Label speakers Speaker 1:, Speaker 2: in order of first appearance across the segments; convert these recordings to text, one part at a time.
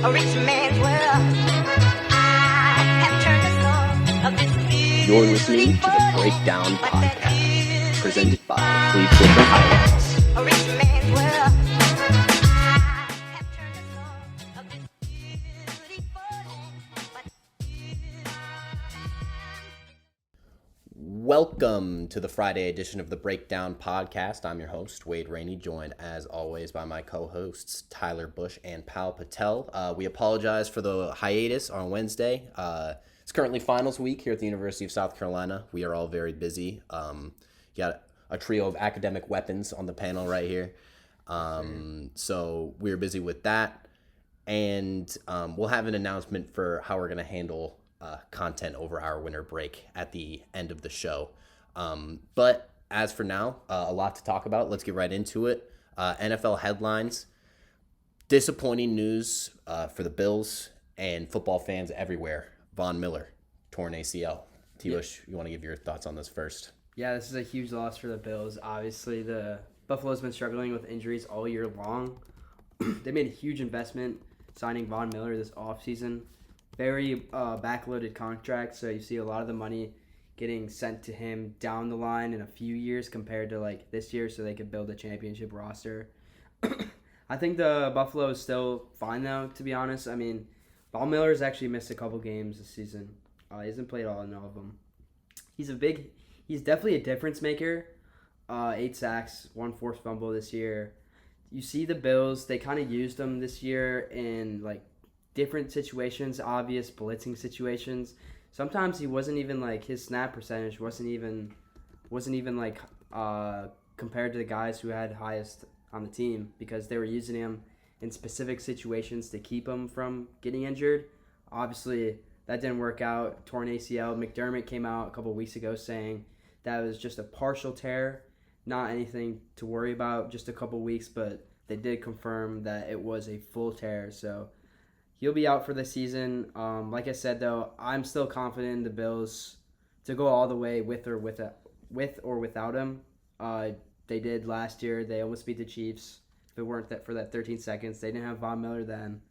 Speaker 1: a rich man's world. I have turned the soul of this
Speaker 2: You're listening to the Breakdown Podcast, presented by Cleveland Highlights.
Speaker 1: a rich man's world. I have turned the soul of this beautiful land.
Speaker 3: Welcome to the Friday edition of the Breakdown Podcast. I'm your host, Wade Rainey, joined as always by my co-hosts, Tyler Bush and Pal Patel. We apologize for the hiatus on Wednesday. It's currently finals week here at the University of South Carolina. We are all very busy. Got a trio of academic weapons on the panel right here. So we're busy with that. And we'll have an announcement for how we're going to handle content over our winter break at the end of the show. But as for now, a lot to talk about. Let's get right into it. NFL headlines. Disappointing news for the Bills and football fans everywhere. Von Miller, torn ACL. T-Bush, you want to give your thoughts on this first?
Speaker 4: Yeah, this is a huge loss for the Bills. Obviously, the Buffalo's been struggling with injuries all year long. They made a huge investment signing Von Miller this offseason. Very backloaded contract, so you see a lot of the money getting sent to him down the line in a few years compared to like this year, so they could build a championship roster. I think the Buffalo is still fine though, to be honest. I mean, Von Miller's actually missed a couple games this season. He hasn't played all of them. He's definitely a difference maker. 8 sacks, 1 forced fumble this year. You see the Bills, they kind of used him this year in like different situations, obvious blitzing situations. Sometimes he wasn't even like his snap percentage wasn't even like compared to the guys who had highest on the team because they were using him in specific situations to keep him from getting injured. Obviously, that didn't work out. Torn ACL. McDermott came out a couple weeks ago saying that was just a partial tear, not anything to worry about, just a couple weeks, but they did confirm that it was a full tear. So he'll be out for the season. Like I said, though, I'm still confident in the Bills to go all the way with or without him. They did last year. They almost beat the Chiefs. If it weren't that for that 13 seconds, they didn't have Von Miller then.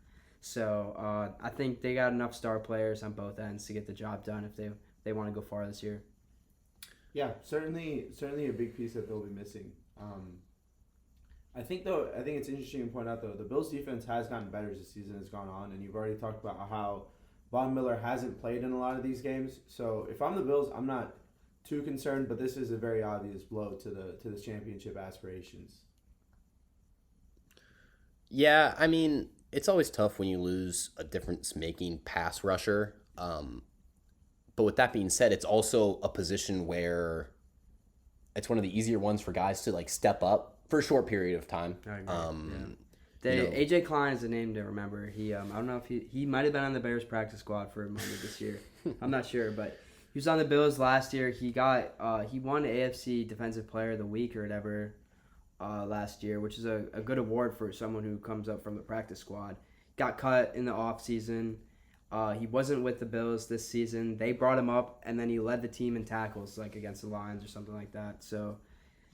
Speaker 4: So I think they got enough star players on both ends to get the job done if they want to go far this year.
Speaker 5: Yeah, certainly a big piece that they'll be missing. I think it's interesting to point out, though, the Bills' defense has gotten better as the season has gone on, and you've already talked about how Von Miller hasn't played in a lot of these games. So if I'm the Bills, I'm not too concerned, but this is a very obvious blow to the championship aspirations.
Speaker 3: Yeah, I mean, it's always tough when you lose a difference-making pass rusher. But with that being said, it's also a position where it's one of the easier ones for guys to like step up for a short period of time.
Speaker 4: I agree. AJ Klein is a name to remember. He I don't know if he might have been on the Bears practice squad for a moment this year. I'm not sure, but he was on the Bills last year. He won AFC Defensive Player of the Week or whatever last year, which is a good award for someone who comes up from the practice squad. Got cut in the offseason. He wasn't with the Bills this season. They brought him up, and then he led the team in tackles, like against the Lions or something like that. So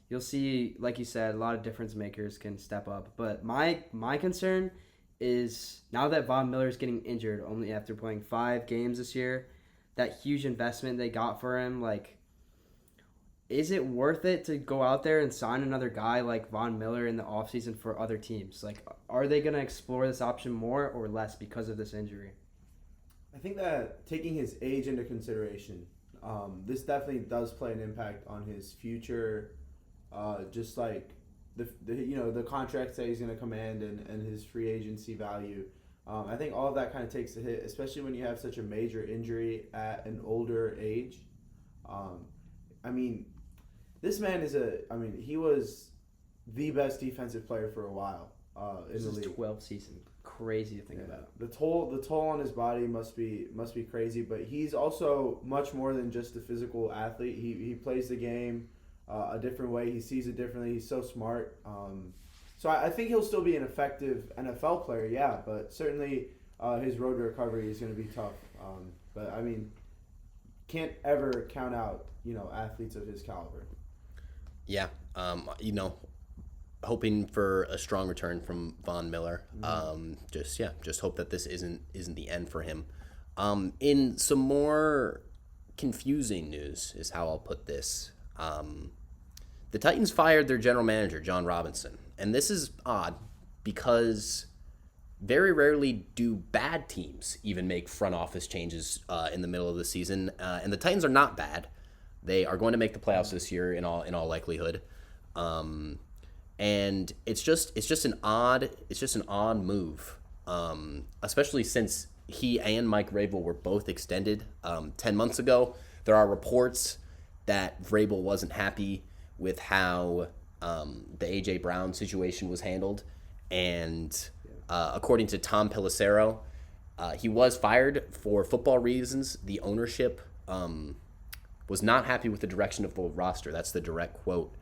Speaker 4: you'll see, like you said, a lot of difference makers can step up. But my concern is now that Von Miller is getting injured only after playing 5 games this year, that huge investment they got for him, like, is it worth it to go out there and sign another guy like Von Miller in the offseason for other teams? Like, are they going to explore this option more or less because of this injury?
Speaker 5: I think that taking his age into consideration, this definitely does play an impact on his future. Just like the contracts that he's going to command and his free agency value. I think all of that kind of takes a hit, especially when you have such a major injury at an older age. I mean, this man he was the best defensive player for a while in the league.
Speaker 4: 12 season. Crazy to think about.
Speaker 5: The toll on his body must be crazy, but he's also much more than just a physical athlete. He plays the game a different way. He sees it differently. He's so smart. So I think he'll still be an effective NFL player, yeah, but certainly his road to recovery is going to be tough. But I mean, can't ever count out athletes of his caliber.
Speaker 3: Yeah, hoping for a strong return from Von Miller. Just hope that this isn't the end for him. In some more confusing news is how I'll put this. The Titans fired their general manager, John Robinson. And this is odd because very rarely do bad teams even make front office changes in the middle of the season. And the Titans are not bad. They are going to make the playoffs this year in all likelihood. And it's just an odd move, especially since he and Mike Vrabel were both extended 10 months ago. There are reports that Vrabel wasn't happy with how the A.J. Brown situation was handled. And according to Tom Pelissero, he was fired for football reasons. The ownership was not happy with the direction of the roster. That's the direct quote.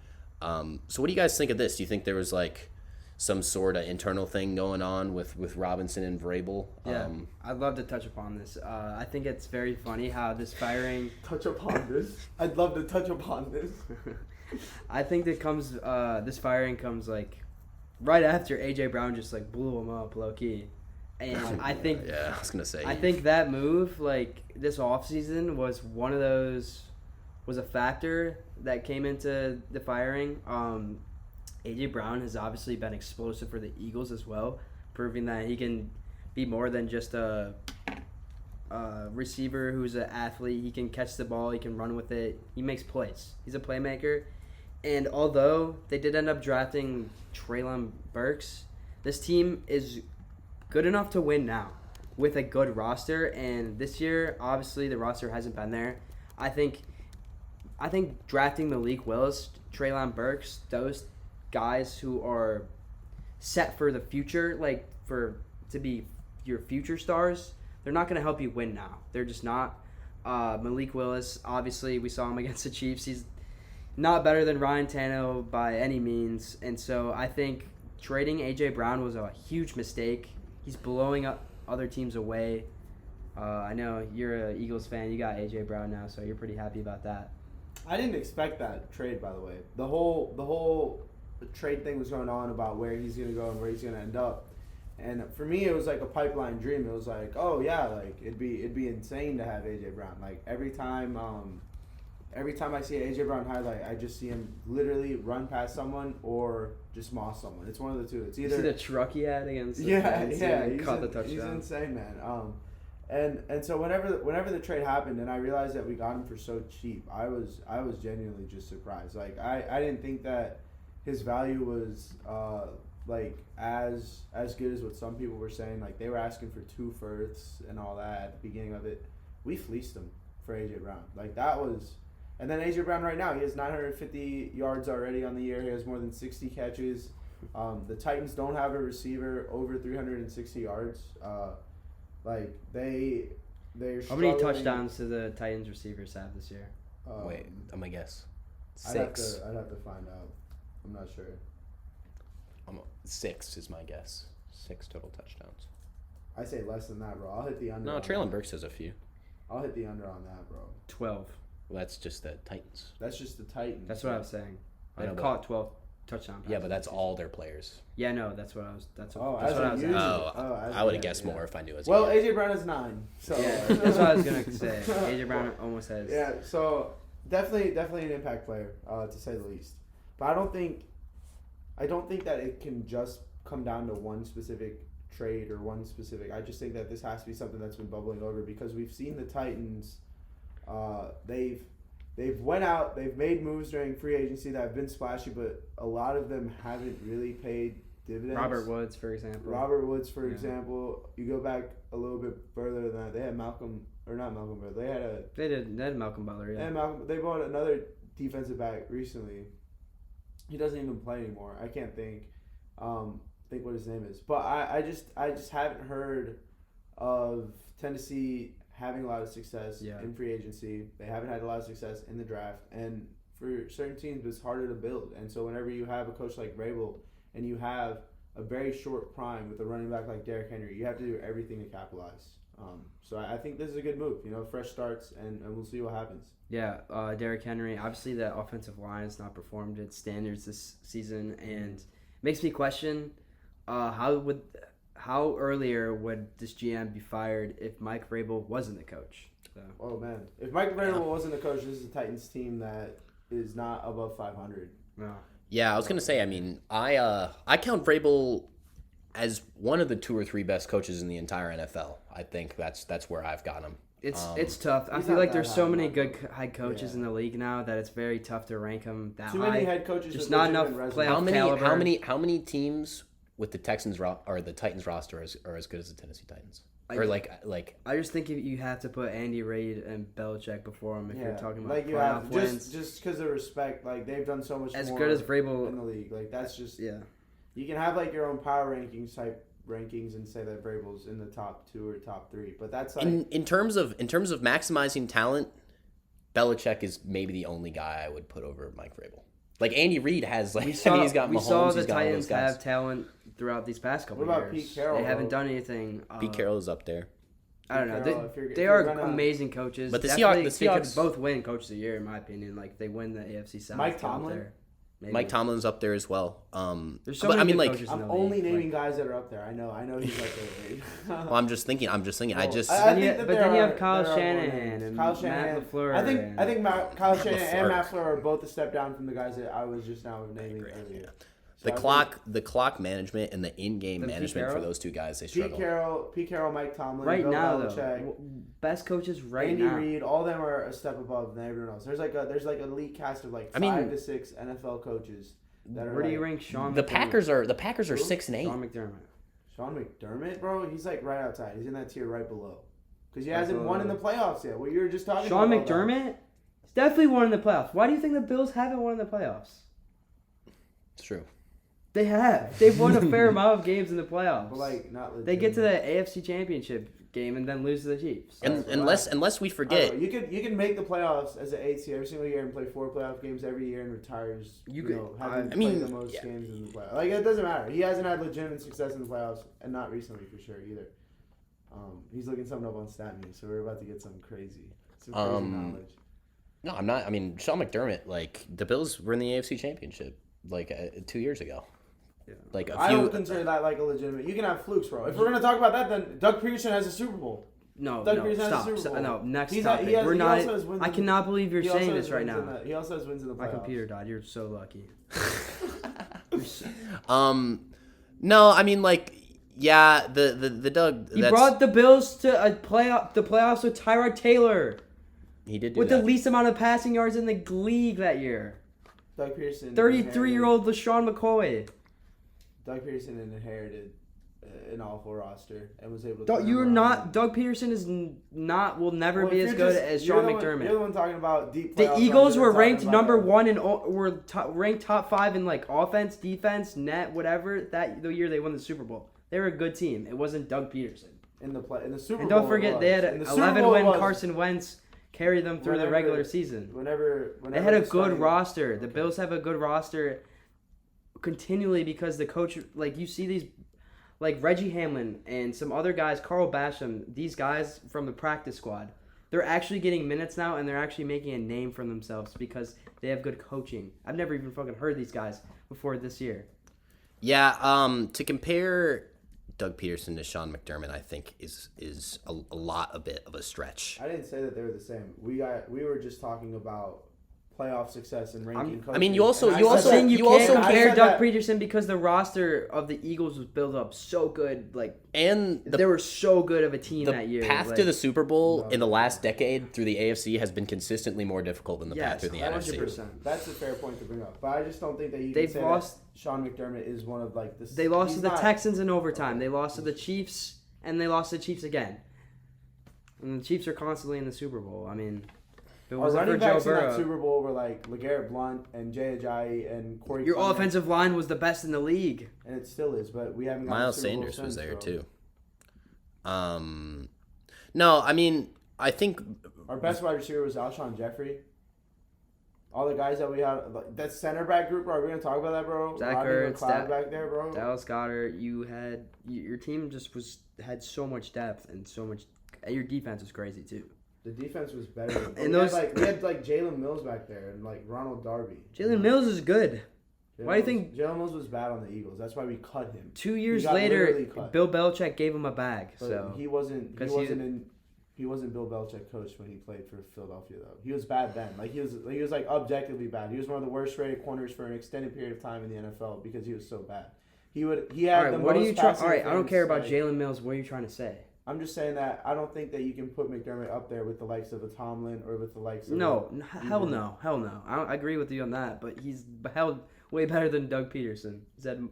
Speaker 3: So what do you guys think of this? Do you think there was like some sort of internal thing going on with Robinson and Vrabel?
Speaker 4: Yeah, I'd love to touch upon this. I think it's very funny how this firing...
Speaker 5: Touch upon this? I'd love to touch upon this.
Speaker 4: I think this firing comes like right after A.J. Brown just like blew him up low-key. And I think...
Speaker 3: Yeah, I was going to say.
Speaker 4: I think that move, like this offseason, was a factor that came into the firing. A.J. Brown has obviously been explosive for the Eagles as well, proving that he can be more than just a receiver who's an athlete. He can catch the ball. He can run with it. He makes plays. He's a playmaker. And although they did end up drafting Treylon Burks, this team is good enough to win now with a good roster. And this year, obviously, the roster hasn't been there. I think drafting Malik Willis, Treylon Burks, those guys who are set for the future, like to be your future stars, they're not going to help you win now. They're just not. Malik Willis, obviously, we saw him against the Chiefs. He's not better than Ryan Tannehill by any means. And so I think trading A.J. Brown was a huge mistake. He's blowing up other teams away. I know you're an Eagles fan. You got A.J. Brown now, so you're pretty happy about that.
Speaker 5: I didn't expect that trade, by the way. The whole trade thing was going on about where he's going to go and where he's going to end up. And for me, it was like a pipeline dream. It was like, oh yeah, like it'd be insane to have A.J. Brown. Like every time I see an A.J. Brown highlight, I just see him literally run past someone or just moss someone. It's one of the two. It's either
Speaker 4: you see the truck he had against the caught the touchdown.
Speaker 5: He's insane, man. And so whenever the trade happened and I realized that we got him for so cheap, I was genuinely just surprised. Like I didn't think that his value was like as good as what some people were saying. Like they were asking for 2 firsts and all that at the beginning of it. We fleeced him for A.J. Brown. Like that was, and then A.J. Brown right now, he has 950 yards already on the year. He has more than 60 catches. The Titans don't have a receiver over 360 yards. Like they're
Speaker 4: How many touchdowns do the Titans receivers have this year?
Speaker 3: Wait, I'm going to guess. 6.
Speaker 5: I'd have to find out. I'm not sure.
Speaker 3: 6 is my guess. 6 total touchdowns.
Speaker 5: I say less than that, bro. I'll hit the under.
Speaker 3: No, Treylon Burks has a few.
Speaker 5: I'll hit the under on that, bro.
Speaker 4: 12.
Speaker 3: Well, that's just the Titans.
Speaker 5: That's just the Titans.
Speaker 4: That's what I was saying.
Speaker 3: I know,
Speaker 4: They've caught 12 touchdown passes.
Speaker 3: Yeah, but that's all their players.
Speaker 4: Yeah, no, that's what I was. That's what,
Speaker 5: Oh,
Speaker 4: that's
Speaker 5: as
Speaker 4: what
Speaker 5: a
Speaker 4: I was
Speaker 5: user.
Speaker 4: asking.
Speaker 3: I would have guessed more if I knew it was.
Speaker 5: Well, A.J. Brown is 9. So
Speaker 4: Yeah, that's what I was gonna say. A.J. Brown almost has.
Speaker 5: Yeah, so definitely an impact player, to say the least. But I don't think that it can just come down to one specific trade or one specific. I just think that this has to be something that's been bubbling over because we've seen the Titans. They've went out. They've made moves during free agency that have been splashy, but a lot of them haven't really paid dividends.
Speaker 4: Robert Woods, for example.
Speaker 5: Example. You go back a little bit further than that. They had Malcolm, or not Malcolm, but they had
Speaker 4: Malcolm Butler. Yeah.
Speaker 5: They bought another defensive back recently. He doesn't even play anymore. I can't think what his name is. But I just haven't heard of Tennessee having a lot of success in free agency. They haven't had a lot of success in the draft. And for certain teams, it's harder to build. And so whenever you have a coach like Vrabel and you have a very short prime with a running back like Derrick Henry, you have to do everything to capitalize. So I think this is a good move. Fresh starts, and we'll see what happens.
Speaker 4: Yeah, Derrick Henry. Obviously, the offensive line has not performed its standards this season, and makes me question how earlier would this GM be fired if Mike Vrabel wasn't the coach? So.
Speaker 5: Oh man, if Mike Vrabel wasn't the coach, this is a Titans team that is not above 500.
Speaker 4: No.
Speaker 3: Yeah, I was gonna say. I mean, I count Vrabel as one of the 2 or 3 best coaches in the entire NFL. I think that's where I've got him.
Speaker 4: It's tough. I
Speaker 5: he's
Speaker 4: feel
Speaker 5: not
Speaker 4: like
Speaker 5: that
Speaker 4: there's
Speaker 5: high
Speaker 4: so
Speaker 5: on
Speaker 4: many
Speaker 5: my
Speaker 4: good
Speaker 5: book.
Speaker 4: head coaches in the league now that it's very tough to rank them that
Speaker 5: Too
Speaker 4: high.
Speaker 5: many head coaches.
Speaker 4: Just
Speaker 5: with
Speaker 4: not enough
Speaker 5: legitimate
Speaker 4: playoff
Speaker 5: resumes.
Speaker 3: How many teams with the Texans or the Titans roster are as good as the Tennessee Titans? Or like
Speaker 4: I just think you have to put Andy Reid and Belichick before him if you're talking about
Speaker 5: like you
Speaker 4: playoff
Speaker 5: have
Speaker 4: wins.
Speaker 5: just because of respect. Like they've done so much
Speaker 4: As
Speaker 5: more
Speaker 4: good as Vrabel
Speaker 5: in the league. Like that's just
Speaker 4: yeah.
Speaker 5: You can have like your own power rankings type rankings and say that Vrabel's in the top 2 or top 3, but that's like
Speaker 3: in terms of maximizing talent, Belichick is maybe the only guy I would put over Mike Vrabel. Like Andy Reid has like he's got Mahomes.
Speaker 4: We saw the
Speaker 3: he's got all
Speaker 4: Titans
Speaker 3: those guys.
Speaker 4: have talent throughout these past couple
Speaker 5: What about
Speaker 4: years.
Speaker 5: Pete Carroll,
Speaker 4: They haven't
Speaker 5: though?
Speaker 4: done anything.
Speaker 3: Pete Carroll is up there.
Speaker 4: I don't know.
Speaker 5: Carroll, if
Speaker 4: They
Speaker 5: you're
Speaker 4: are
Speaker 5: gonna-
Speaker 4: amazing coaches.
Speaker 3: But the
Speaker 4: Definitely,
Speaker 3: Seahawks-
Speaker 4: they could both win Coach of the Year in my opinion. Like they win the AFC South.
Speaker 5: Mike
Speaker 4: they're up
Speaker 5: Tomlin?
Speaker 4: there. Maybe.
Speaker 3: Mike Tomlin's up there as well.
Speaker 4: There's so
Speaker 3: but
Speaker 4: many
Speaker 3: I mean,
Speaker 4: good
Speaker 3: like,
Speaker 4: coaches in
Speaker 5: I'm
Speaker 4: the
Speaker 5: only
Speaker 4: league.
Speaker 5: naming guys that are up there. I know he's up there.
Speaker 3: well, I'm just thinking. I just.
Speaker 5: Well,
Speaker 3: I
Speaker 5: think
Speaker 4: Then you
Speaker 5: that
Speaker 4: have Kyle
Speaker 5: there are more
Speaker 4: Shanahan
Speaker 5: names.
Speaker 4: and
Speaker 5: Kyle
Speaker 4: Matt
Speaker 5: Shanahan.
Speaker 4: LaFleur.
Speaker 5: I think Kyle Shanahan and
Speaker 3: LaFleur.
Speaker 5: Matt LaFleur are both a step down from the guys that I was just now naming earlier. So
Speaker 3: the clock management and the in-game
Speaker 4: Then Pete
Speaker 3: management for
Speaker 4: Carroll?
Speaker 3: those two guys, they struggle.
Speaker 5: Pete Carroll, Mike Tomlin,
Speaker 4: right
Speaker 5: Bill
Speaker 4: now
Speaker 5: Belichick,
Speaker 4: though, best coaches right
Speaker 5: Andy
Speaker 4: now.
Speaker 5: Reid, all of them are a step above than everyone else. There's like an elite cast of like 5 to 6 NFL coaches that are.
Speaker 4: Where do you
Speaker 5: like,
Speaker 4: rank Sean?
Speaker 3: The
Speaker 4: McDermott?
Speaker 3: Packers are
Speaker 5: Who?
Speaker 3: 6 and 8.
Speaker 4: Sean McDermott.
Speaker 5: Sean McDermott, bro, he's like right outside. He's in that tier right below. Because he
Speaker 4: Right
Speaker 5: hasn't won in the
Speaker 4: below.
Speaker 5: playoffs yet. Well, you were just talking
Speaker 4: Sean
Speaker 5: about that.
Speaker 4: McDermott? He's definitely won in the playoffs. Why do you think the Bills haven't won in the playoffs?
Speaker 3: It's true.
Speaker 4: They have. They've won a fair amount of games in the playoffs.
Speaker 5: But like not legit.
Speaker 4: They get to the AFC Championship game and then lose to the Chiefs.
Speaker 3: And
Speaker 5: That's
Speaker 3: unless we
Speaker 5: I don't
Speaker 3: forget,
Speaker 5: know. You can make the playoffs as an 8 seed every single year and play 4 playoff games every year and retires.
Speaker 4: You
Speaker 5: You
Speaker 4: could-
Speaker 5: know, having
Speaker 3: I mean,
Speaker 5: played the most
Speaker 3: yeah.
Speaker 5: games in the playoffs. Like it doesn't matter. He hasn't had legitimate success in the playoffs and not recently for sure either. He's looking something up on StatMe, so we're about to get some crazy knowledge.
Speaker 3: no, I'm not. I mean, Sean McDermott, like the Bills were in the AFC Championship like 2 years ago.
Speaker 4: Yeah.
Speaker 3: Like a
Speaker 5: I
Speaker 3: few.
Speaker 5: don't consider that like a legitimate. You can have flukes, bro. If we're gonna talk about that, then Doug Peterson has a Super Bowl.
Speaker 4: No,
Speaker 5: Doug
Speaker 4: no,
Speaker 5: Peterson has a
Speaker 4: stop.
Speaker 5: Super
Speaker 4: stop.
Speaker 5: Bowl.
Speaker 4: No, next
Speaker 5: He's
Speaker 4: topic.
Speaker 5: he has-
Speaker 4: We're
Speaker 5: he
Speaker 4: not.
Speaker 5: also has wins
Speaker 4: I
Speaker 5: in-
Speaker 4: cannot believe you're
Speaker 5: he also
Speaker 4: saying
Speaker 5: has
Speaker 4: this right
Speaker 5: wins in
Speaker 4: now.
Speaker 5: He also has wins in the playoffs.
Speaker 4: My computer died. You're so lucky.
Speaker 3: No, I mean like, yeah, the Doug.
Speaker 4: He
Speaker 3: that's,
Speaker 4: brought the Bills to the playoffs with Tyrod Taylor
Speaker 3: he did do
Speaker 4: with
Speaker 3: that.
Speaker 4: the least amount of passing yards in the league that year.
Speaker 5: Doug Peterson.
Speaker 4: 33-year-old LaShawn McCoy.
Speaker 5: Doug Peterson inherited an awful roster and was able to.
Speaker 4: You're not. Doug Peterson is not. Will never be as good as Sean McDermott.
Speaker 5: You're the one talking about deep.
Speaker 4: The
Speaker 5: playoff
Speaker 4: Eagles
Speaker 5: runs,
Speaker 4: were
Speaker 5: you're
Speaker 4: ranked
Speaker 5: talking
Speaker 4: number
Speaker 5: about-
Speaker 4: one and were ranked top 5 in like offense, defense, net, whatever. The year they won the Super Bowl, they were a good team. It wasn't Doug Peterson.
Speaker 5: in the Super
Speaker 4: And
Speaker 5: Bowl.
Speaker 4: don't forget,
Speaker 5: it
Speaker 4: they had
Speaker 5: was. In
Speaker 4: an
Speaker 5: the Super
Speaker 4: 11
Speaker 5: Bowl, it
Speaker 4: win
Speaker 5: was.
Speaker 4: Carson Wentz carry them through the
Speaker 5: Whenever-
Speaker 4: regular season.
Speaker 5: Whenever
Speaker 4: They had a good
Speaker 5: started-
Speaker 4: roster. The Bills have a good roster continually because the coach, like you see these, like Reggie Hamlin and some other guys, Carl Basham, these guys from the practice squad, they're actually getting minutes now and they're actually making a name for themselves because they have good coaching. I've never even fucking heard these guys before this year.
Speaker 3: Yeah, to compare Doug Peterson to Sean McDermott, I think is a bit of a stretch.
Speaker 5: I didn't say that they were the same. We were just talking about playoff success and ranking coaches.
Speaker 3: I mean, you also-
Speaker 5: And I
Speaker 3: you
Speaker 5: said
Speaker 3: also-
Speaker 5: that-
Speaker 4: Saying you
Speaker 3: you
Speaker 4: can't
Speaker 3: also-
Speaker 4: compare
Speaker 5: I said
Speaker 4: Doug
Speaker 5: that-
Speaker 4: Peterson because the roster of the Eagles was built up so good. Like
Speaker 3: And
Speaker 4: they were so good of a team
Speaker 3: the
Speaker 4: that year.
Speaker 3: path
Speaker 4: like,
Speaker 3: to the Super Bowl
Speaker 5: No.
Speaker 3: in the last decade through the AFC has been consistently more difficult than the path
Speaker 4: Yes,
Speaker 3: through the
Speaker 4: 100%.
Speaker 3: NFC.
Speaker 5: That's a fair point to bring up, but I just don't think that you
Speaker 4: They've
Speaker 5: can say
Speaker 4: lost-
Speaker 5: that Sean McDermott is one of like the.
Speaker 4: They lost
Speaker 5: he's
Speaker 4: to the
Speaker 5: not-
Speaker 4: Texans in overtime. They lost to the Chiefs, and they lost to the Chiefs again. And the Chiefs are constantly in the Super Bowl. I mean, if it
Speaker 5: Our
Speaker 4: wasn't for
Speaker 5: running
Speaker 4: Joe
Speaker 5: backs in that
Speaker 4: Burrow,
Speaker 5: Super Bowl were like LeGarrette Blount and Jay Ajayi and Corey.
Speaker 4: your
Speaker 5: Clement,
Speaker 4: offensive line was the best in the league.
Speaker 5: and it still is, but we haven't. gotten
Speaker 3: Miles
Speaker 5: a Super Bowl
Speaker 3: Sanders was
Speaker 5: since,
Speaker 3: there
Speaker 5: bro.
Speaker 3: too. No, I mean, I think
Speaker 5: Our best wide receiver was Alshon Jeffrey. All the guys that we had, like, that center back group, bro. Are we gonna talk about that, bro?
Speaker 4: Zach
Speaker 5: Rodney
Speaker 4: Ertz,
Speaker 5: McLeod back there, bro.
Speaker 4: Dallas Goddard, your team just had so much depth and so much. Your defense was crazy too.
Speaker 5: The defense was better.
Speaker 4: And
Speaker 5: we
Speaker 4: those-
Speaker 5: had Jalen Mills back there and like Ronald Darby.
Speaker 4: Jalen Mills is good. Why do you think
Speaker 5: Jalen Mills was bad on the Eagles? That's why we cut him.
Speaker 4: 2 years
Speaker 5: got literally
Speaker 4: later,
Speaker 5: cut.
Speaker 4: Bill Belichick gave him a bag?
Speaker 5: But
Speaker 4: So
Speaker 5: he wasn't. He
Speaker 4: 'cause
Speaker 5: wasn't Bill Belichick coach when he played for Philadelphia though. He was bad then. He was like objectively bad. He was one of the worst rated corners for an extended period of time in the NFL because he was so bad. He had
Speaker 4: all right,
Speaker 5: the
Speaker 4: what are
Speaker 5: most
Speaker 4: you trying?
Speaker 5: passing
Speaker 4: All right, I don't
Speaker 5: offense,
Speaker 4: care about
Speaker 5: like-
Speaker 4: Jalen Mills. What are you trying to say?
Speaker 5: I'm just saying that I don't think that you can put McDermott up there with the likes of a Tomlin or with the likes of
Speaker 4: Hell no. I agree with you on that, but he's held way better than Doug Peterson. He's had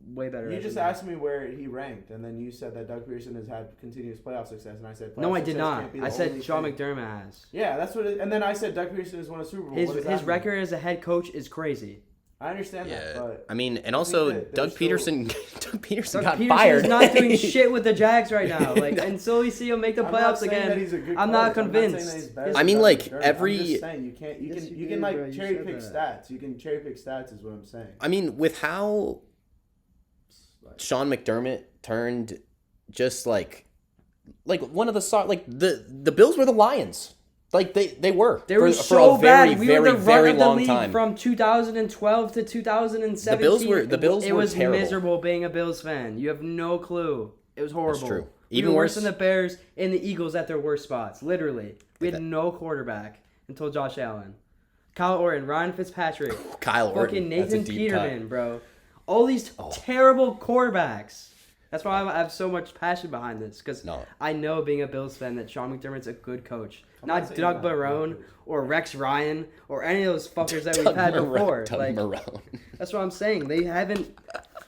Speaker 4: way better.
Speaker 5: You just asked me where he ranked, and then you said that Doug Peterson has had continuous playoff success, and I said
Speaker 4: No,
Speaker 5: playoff
Speaker 4: I did
Speaker 5: success
Speaker 4: not.
Speaker 5: can't be the
Speaker 4: I said
Speaker 5: only
Speaker 4: Sean
Speaker 5: thing.
Speaker 4: McDermott has.
Speaker 5: Yeah, that's what. And then I said Doug Peterson has won a Super Bowl. What does that
Speaker 4: His
Speaker 5: mean?
Speaker 4: record as a head coach is crazy.
Speaker 5: I understand that,
Speaker 3: Yeah,
Speaker 5: but
Speaker 3: I mean, and also
Speaker 5: that
Speaker 3: Doug
Speaker 5: there's
Speaker 3: Peterson. Doug Peterson
Speaker 4: Doug
Speaker 3: got
Speaker 4: Peterson
Speaker 3: fired.
Speaker 4: is not doing shit with the Jags right now. Like until we see him make the
Speaker 5: I'm not
Speaker 4: playoffs
Speaker 5: saying
Speaker 4: again,
Speaker 5: that he's a good
Speaker 4: I'm
Speaker 5: coach.
Speaker 4: not
Speaker 5: I'm
Speaker 4: convinced.
Speaker 5: saying that he's better
Speaker 3: I
Speaker 5: than
Speaker 3: mean,
Speaker 5: Doug
Speaker 3: like,
Speaker 5: McDermott.
Speaker 3: every-
Speaker 5: I'm just saying you can't. You
Speaker 4: Yes,
Speaker 5: can.
Speaker 4: you
Speaker 5: You
Speaker 4: did,
Speaker 5: can like
Speaker 4: bro. You
Speaker 5: cherry
Speaker 4: said
Speaker 5: pick
Speaker 4: that.
Speaker 5: stats. You can cherry pick stats. Is what I'm saying.
Speaker 3: I mean, with how Sean McDermott turned just like one of the Bills were the Lions. Like they were.
Speaker 4: They were
Speaker 3: for
Speaker 4: so
Speaker 3: a very,
Speaker 4: bad. We
Speaker 3: very,
Speaker 4: were the
Speaker 3: very
Speaker 4: run of the
Speaker 3: long
Speaker 4: league
Speaker 3: time.
Speaker 4: from 2012 to 2017.
Speaker 3: The Bills
Speaker 4: It
Speaker 3: were
Speaker 4: was
Speaker 3: terrible.
Speaker 4: miserable being a Bills fan. You have no clue. It was horrible.
Speaker 3: true.
Speaker 4: We
Speaker 3: Even
Speaker 4: were
Speaker 3: worse-
Speaker 4: worse than the Bears and the Eagles at their worst spots. Literally, we had
Speaker 3: that-
Speaker 4: no quarterback until Josh Allen, Kyle Orton, Ryan Fitzpatrick,
Speaker 3: Kyle Orton.
Speaker 4: fucking
Speaker 3: That's a
Speaker 4: Nathan
Speaker 3: deep cut.
Speaker 4: Peterman, bro. All these terrible quarterbacks. That's why I have so much passion behind this, because
Speaker 3: No.
Speaker 4: I know, being a Bills fan, that Sean McDermott's a good coach.
Speaker 5: not
Speaker 4: Not
Speaker 5: saying
Speaker 4: Doug
Speaker 5: he's not a good
Speaker 4: Barone
Speaker 5: coach.
Speaker 4: or Rex Ryan or any of those fuckers that we've
Speaker 3: Doug
Speaker 4: had
Speaker 3: Marone-
Speaker 4: before.
Speaker 3: Doug
Speaker 4: Like,
Speaker 3: Marone.
Speaker 4: that's what I'm saying. They haven't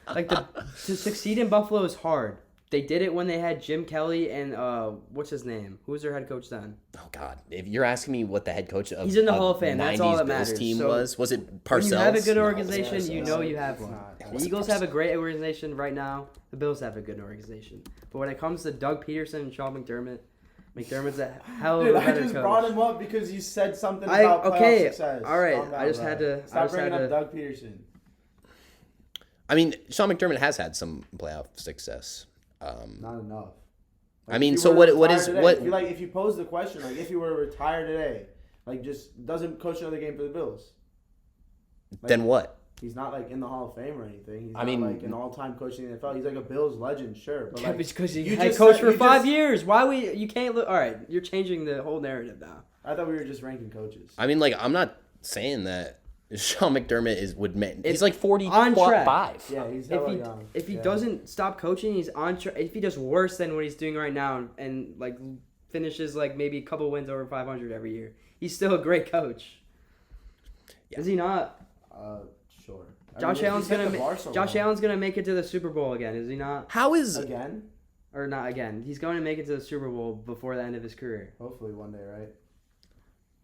Speaker 4: to succeed in Buffalo is hard. They did it when they had Jim Kelly and what's his name? Who was their head coach then?
Speaker 3: Oh God! If you're asking me what the head coach of
Speaker 4: He's in the
Speaker 3: of
Speaker 4: Hall of Fame. That's all that
Speaker 3: 90s Bills
Speaker 4: matters.
Speaker 3: team
Speaker 4: So,
Speaker 3: was it Parcells?
Speaker 4: When you have a good
Speaker 3: No, it
Speaker 4: organization,
Speaker 3: wasn't
Speaker 4: you
Speaker 3: Parcells.
Speaker 4: know you have
Speaker 5: It's
Speaker 4: one.
Speaker 5: not.
Speaker 4: The
Speaker 3: wasn't
Speaker 4: Eagles
Speaker 3: Parcells.
Speaker 4: have a great organization right now. The Bills have a good organization. But when it comes to Doug Peterson and Sean McDermott's a hell of
Speaker 5: Dude,
Speaker 4: a
Speaker 5: I
Speaker 4: better
Speaker 5: just
Speaker 4: coach.
Speaker 5: brought him up because you said something about playoff
Speaker 4: okay,
Speaker 5: success.
Speaker 4: all right.
Speaker 5: Calm down,
Speaker 4: I just
Speaker 5: bro.
Speaker 4: had to-
Speaker 5: Stop
Speaker 4: I just
Speaker 5: bringing
Speaker 4: had
Speaker 5: up
Speaker 4: to-
Speaker 5: Doug Peterson.
Speaker 3: I mean, Sean McDermott has had some playoff success.
Speaker 5: Not enough.
Speaker 3: I mean,
Speaker 5: if you
Speaker 3: so
Speaker 5: were to
Speaker 3: what
Speaker 5: retire
Speaker 3: is
Speaker 5: today,
Speaker 3: what?
Speaker 5: if you pose the question, like if you were to retire today, like just doesn't coach another game for the Bills. Like,
Speaker 3: Then what?
Speaker 5: He's not like in the Hall of Fame or anything. He's
Speaker 3: I
Speaker 5: not
Speaker 3: mean-
Speaker 5: like an all-time coach in the NFL. He's like a Bills legend, sure. But
Speaker 4: Yeah,
Speaker 5: like,
Speaker 4: because
Speaker 5: you
Speaker 4: you had
Speaker 5: just
Speaker 4: coach
Speaker 5: said-
Speaker 4: for
Speaker 5: you
Speaker 4: 5
Speaker 5: just-
Speaker 4: years. You can't look. All right, you're changing the whole narrative now.
Speaker 5: I thought we were just ranking coaches.
Speaker 3: I mean, like I'm not saying that Sean McDermott would make. He's
Speaker 4: It's
Speaker 3: like 45.
Speaker 4: on track.
Speaker 5: Yeah, he's
Speaker 4: If
Speaker 5: hella
Speaker 4: he
Speaker 5: young.
Speaker 4: if he
Speaker 5: Yeah.
Speaker 4: doesn't stop coaching, he's on. If he does worse than what he's doing right now, and like finishes like maybe a couple wins over 500 every year, he's still a great coach.
Speaker 3: Yeah.
Speaker 4: Is he not?
Speaker 5: Sure. I
Speaker 4: Josh
Speaker 5: mean, if
Speaker 4: Allen's
Speaker 5: he set
Speaker 4: gonna
Speaker 5: the bar so
Speaker 4: Josh
Speaker 5: low-
Speaker 4: Allen's gonna make it to the Super Bowl again. Is he not?
Speaker 3: How is
Speaker 5: again.
Speaker 4: Or not again? He's going to make it to the Super Bowl before the end of his career.
Speaker 5: Hopefully one day, right?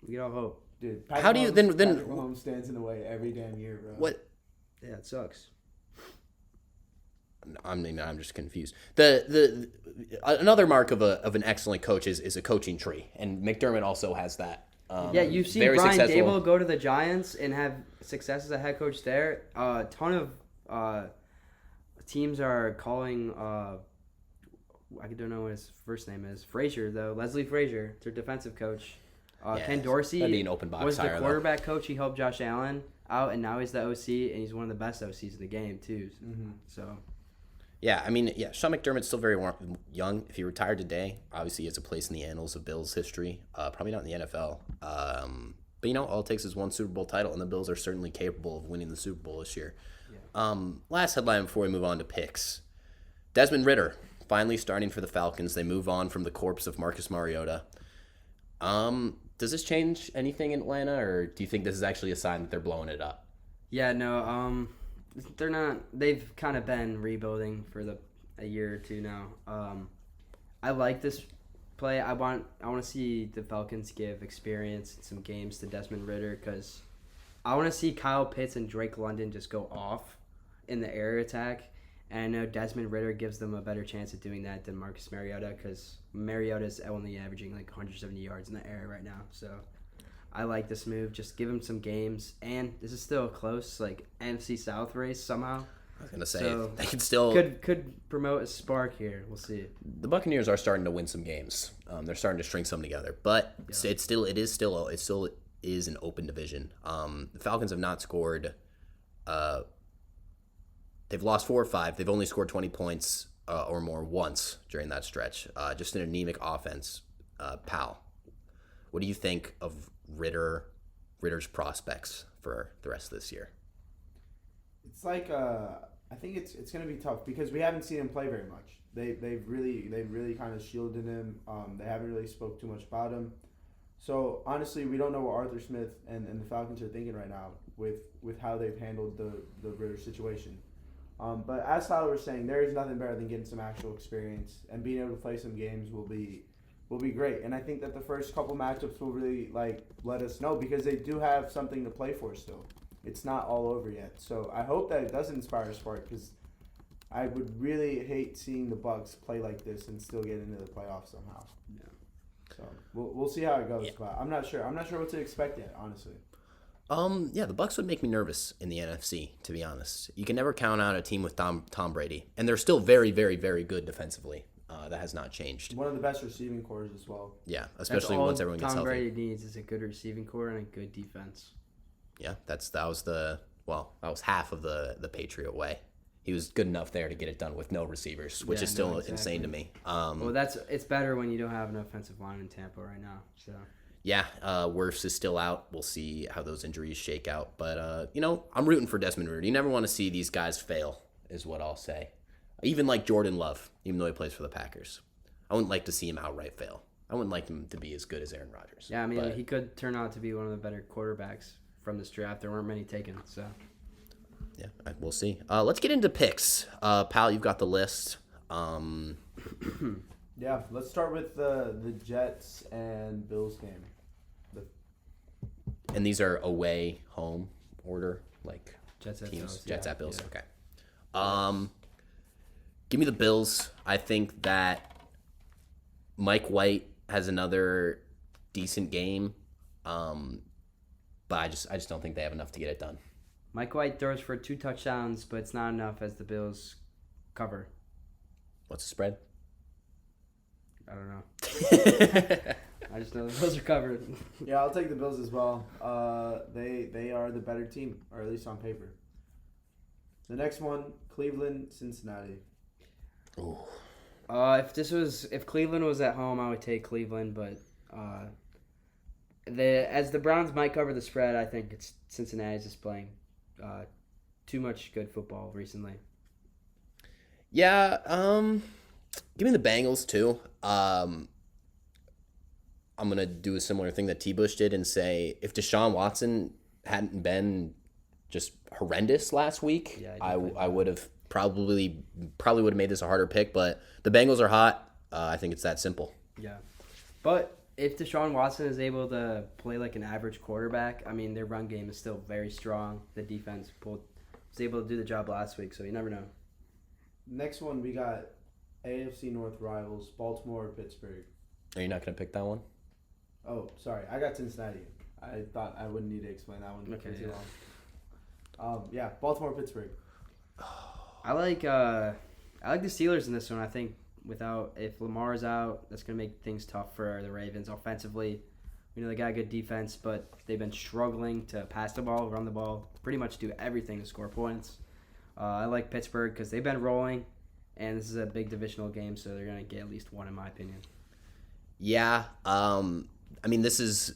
Speaker 4: We can all hope.
Speaker 5: Dude,
Speaker 3: How do you- then-
Speaker 5: Patrick Mahomes stands in the way every damn year, bro.
Speaker 3: what?
Speaker 4: Yeah, it sucks.
Speaker 3: I mean, I'm just confused. The another mark of an excellent coach is a coaching tree, and McDermott also has that.
Speaker 4: Yeah, you've seen
Speaker 3: very
Speaker 4: Brian
Speaker 3: successful.
Speaker 4: Dable go to the Giants and have success as a head coach there. A ton of teams are calling. I don't know what his first name is. Frazier though, Leslie Frazier, their defensive coach.
Speaker 3: Yeah,
Speaker 4: Ken Dorsey
Speaker 3: that'd be an open box
Speaker 4: was the
Speaker 3: hire, though.
Speaker 4: quarterback coach. He helped Josh Allen out, and now he's the OC, and he's one of the best OCs in the game too. So.
Speaker 3: Yeah, I mean, yeah, Sean McDermott's still very young. If he retired today, obviously he has a place in the annals of Bills history. Probably not in the NFL. But, you know, all it takes is one Super Bowl title, and the Bills are certainly capable of winning the Super Bowl this year. Yeah. Last headline before we move on to picks. Desmond Ridder, finally starting for the Falcons. They move on from the corpse of Marcus Mariota. Does this change anything in Atlanta, or do you think this is actually a sign that they're blowing it up?
Speaker 4: Yeah, no, they're not. They've kind of been rebuilding for a year or two now. I like this play. I want to see the Falcons give experience in some games to Desmond Ridder, because I want to see Kyle Pitts and Drake London just go off in the air attack. And I know Desmond Ridder gives them a better chance of doing that than Marcus Mariota, because Mariota's only averaging like 170 yards in the air right now. So I like this move. Just give him some games. And this is still a close like NFC South race somehow.
Speaker 3: I was going to say,
Speaker 4: So,
Speaker 3: they could still...
Speaker 4: Could promote a spark here. We'll see.
Speaker 3: The Buccaneers are starting to win some games. They're starting to string some together, but it still is an open division. The Falcons have not scored they've lost 4 or 5. They've only scored 20 points or more once during that stretch. Just an anemic offense. Pal, what do you think of Ritter's prospects for the rest of this year?
Speaker 5: It's like I think it's gonna be tough because we haven't seen him play very much. They've really kind of shielded him. They haven't really spoke too much about him. So honestly, we don't know what Arthur Smith and the Falcons are thinking right now with how they've handled the Ritter situation. But as Tyler was saying, there is nothing better than getting some actual experience, and being able to play some games will be great. And I think that the first couple matchups will really let us know because they do have something to play for still. It's not all over yet. So I hope that it does inspire a spark because I would really hate seeing the Bucs play like this and still get into the playoffs somehow.
Speaker 4: Yeah.
Speaker 5: So we'll see how it goes, but I'm not sure. I'm not sure what to expect yet, honestly.
Speaker 3: Yeah, the Bucs would make me nervous in the NFC, to be honest. You can never count out a team with Tom Brady, and they're still very, very, very good defensively. That has not changed.
Speaker 5: One of the best receiving cores as well.
Speaker 3: Yeah, especially once everyone gets
Speaker 4: Tom
Speaker 3: healthy.
Speaker 4: Brady needs is a good receiving core and a good defense.
Speaker 3: Yeah, that was half of the Patriot way. He was good enough there to get it done with no receivers, which is still insane to me.
Speaker 4: Well, it's better when you don't have an offensive line in Tampa right now. So.
Speaker 3: Yeah, Wirfs is still out. We'll see how those injuries shake out. But, I'm rooting for Desmond Ridder. You never want to see these guys fail, is what I'll say. Even like Jordan Love, even though he plays for the Packers. I wouldn't like to see him outright fail. I wouldn't like him to be as good as Aaron Rodgers.
Speaker 4: Yeah, I mean, he could turn out to be one of the better quarterbacks from this draft. There weren't many taken, so.
Speaker 3: Yeah, we'll see. Let's get into picks. Pal, you've got the list.
Speaker 5: Yeah, let's start with the Jets and Bills game.
Speaker 3: And these are away, home order, like
Speaker 4: Jets at
Speaker 3: teams.
Speaker 4: Bills.
Speaker 3: Jets
Speaker 4: Yeah,
Speaker 3: at Bills.
Speaker 4: yeah.
Speaker 3: Okay. Give me the Bills. I think that Mike White has another decent game, but I just don't think they have enough to get it done.
Speaker 4: Mike White throws for 2 touchdowns, but it's not enough as the Bills cover.
Speaker 3: What's the spread?
Speaker 4: I don't know. I just know the Bills are covered.
Speaker 5: Yeah, I'll take the Bills as well. They are the better team, or at least on paper. The next one, Cleveland, Cincinnati.
Speaker 3: Ooh.
Speaker 4: If Cleveland was at home, I would take Cleveland, but as the Browns might cover the spread, I think it's Cincinnati's just playing too much good football recently.
Speaker 3: Yeah, give me the Bengals too. I'm going to do a similar thing that T-Bush did and say if Deshaun Watson hadn't been just horrendous last week, I would have probably would have made this a harder pick, but the Bengals are hot. I think it's that simple.
Speaker 4: Yeah. But if Deshaun Watson is able to play like an average quarterback, I mean, their run game is still very strong. The defense was able to do the job last week, so you never know.
Speaker 5: Next one, we got AFC North rivals, Baltimore, Pittsburgh.
Speaker 3: Are you not going to pick that one?
Speaker 5: Oh, sorry. I got Cincinnati. I thought I wouldn't need to explain that one for too long. Yeah, Baltimore, Pittsburgh.
Speaker 4: I like the Steelers in this one. I think if Lamar's out, that's going to make things tough for the Ravens offensively. You know, they got a good defense, but they've been struggling to pass the ball, run the ball, pretty much do everything to score points. I like Pittsburgh because they've been rolling, and this is a big divisional game, so they're going to get at least one, in my opinion.
Speaker 3: Yeah, I mean this is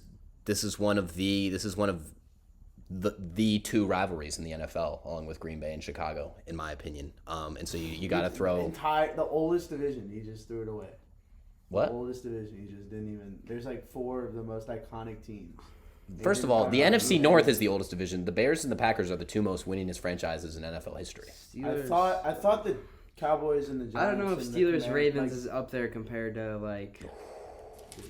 Speaker 3: one of the two rivalries in the NFL, along with Green Bay and Chicago, in my opinion. And so you got to throw
Speaker 5: the oldest division. He just threw it away.
Speaker 3: What?
Speaker 5: The oldest division. He just didn't even. There's like 4 of the most iconic teams.
Speaker 3: First of all, the NFC North is the oldest division. The Bears and the Packers are the 2 most winningest franchises in NFL history.
Speaker 4: Steelers,
Speaker 5: I thought the Cowboys and the Giants.
Speaker 4: I don't know if Steelers Ravens is up there compared to like.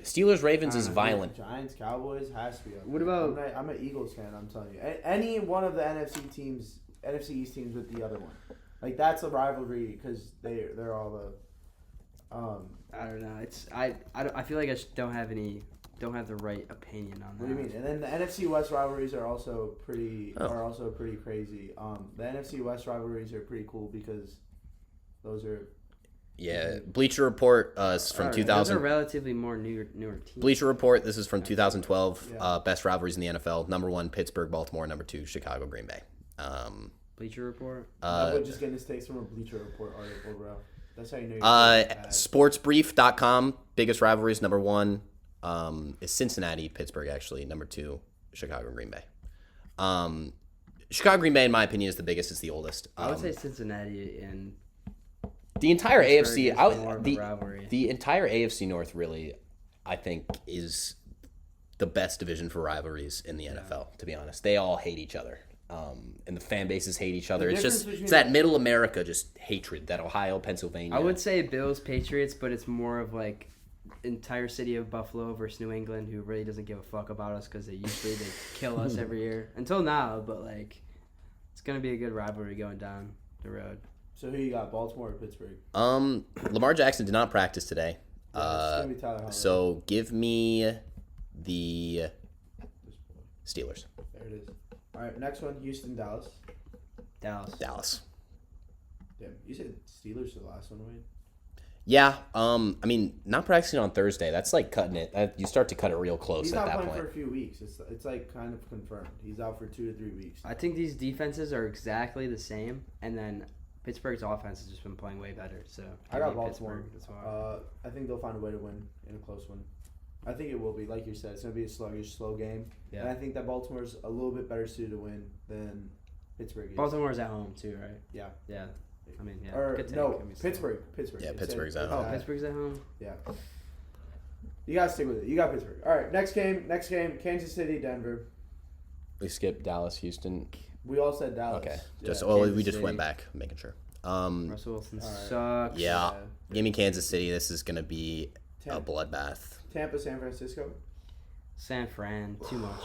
Speaker 3: Steelers Ravens is violent.
Speaker 5: Giants Cowboys has to be up.
Speaker 4: What
Speaker 5: there.
Speaker 4: about?
Speaker 5: I'm an Eagles fan. I'm telling you, any one of the NFC teams, NFC East teams with the other one, like that's a rivalry because they're all the.
Speaker 4: I don't know. I feel like I don't have the right opinion on that.
Speaker 5: What do you mean? And then the NFC West rivalries are also pretty crazy. The NFC West rivalries are pretty cool because those are.
Speaker 3: Yeah, Bleacher Report is from 2000.
Speaker 4: Those are relatively more newer teams.
Speaker 3: Bleacher Report, this is from 2012.
Speaker 5: Yeah.
Speaker 3: Best rivalries in the NFL. Number 1, Pittsburgh, Baltimore. Number 2, Chicago, Green Bay.
Speaker 4: Bleacher Report.
Speaker 5: I would just get his takes from a Bleacher Report article, bro. That's how you know.
Speaker 3: Sportsbrief.com, biggest rivalries, number 1 is Cincinnati, Pittsburgh, actually. Number 2, Chicago, Green Bay. Chicago, Green Bay, in my opinion, is the biggest. It's the oldest.
Speaker 4: I would say Cincinnati and
Speaker 3: the entire AFC.
Speaker 4: Pittsburgh is more of a rivalry.
Speaker 3: The entire AFC North, really, I think, is the best division for rivalries in the NFL. To be honest, they all hate each other. And the fan bases hate each other. It's that middle America just hatred, that Ohio, Pennsylvania.
Speaker 4: I would say Bills, Patriots, but it's more of like entire city of Buffalo versus New England, who really doesn't give a fuck about us because they kill us every year until now. But like, it's gonna be a good rivalry going down the road.
Speaker 5: So who you got, Baltimore or Pittsburgh?
Speaker 3: Lamar Jackson did not practice today.
Speaker 5: It's gonna be Tyler Huntley.
Speaker 3: So give me the Steelers.
Speaker 5: There it is. All right, next one, Houston, Dallas.
Speaker 3: Dallas.
Speaker 5: Damn, you said Steelers for the last one, Wade?
Speaker 3: Yeah, I mean, not practicing on Thursday. That's like cutting it. You start to cut it real close at that point.
Speaker 5: He's not playing for a few weeks. It's like kind of confirmed. He's out for 2 to 3 weeks.
Speaker 4: I think these defenses are exactly the same, and then Pittsburgh's offense has just been playing way better. So
Speaker 5: I got Baltimore.
Speaker 4: That's why.
Speaker 5: I think they'll find a way to win in a close one. I think it will be, like you said, it's going to be a sluggish, slow game. Yeah. And I think that Baltimore's a little bit better suited to win than Pittsburgh is.
Speaker 4: Baltimore's at home too, right?
Speaker 5: Yeah.
Speaker 4: Yeah. I mean, yeah.
Speaker 5: Or
Speaker 4: good take.
Speaker 5: no, Pittsburgh.
Speaker 3: Yeah, Pittsburgh's at home.
Speaker 4: Oh, Pittsburgh's at home?
Speaker 5: Yeah. You got to stick with it. You got Pittsburgh. All right, next game, Kansas City, Denver.
Speaker 3: We skipped Dallas, Houston.
Speaker 5: We all said Dallas.
Speaker 3: Okay.
Speaker 5: Yeah.
Speaker 3: We just went back, making sure.
Speaker 4: Russell Wilson sucks.
Speaker 3: Yeah. Give me Kansas City. This is going to be a bloodbath.
Speaker 5: Tampa, San Francisco.
Speaker 3: San Fran,
Speaker 4: too much.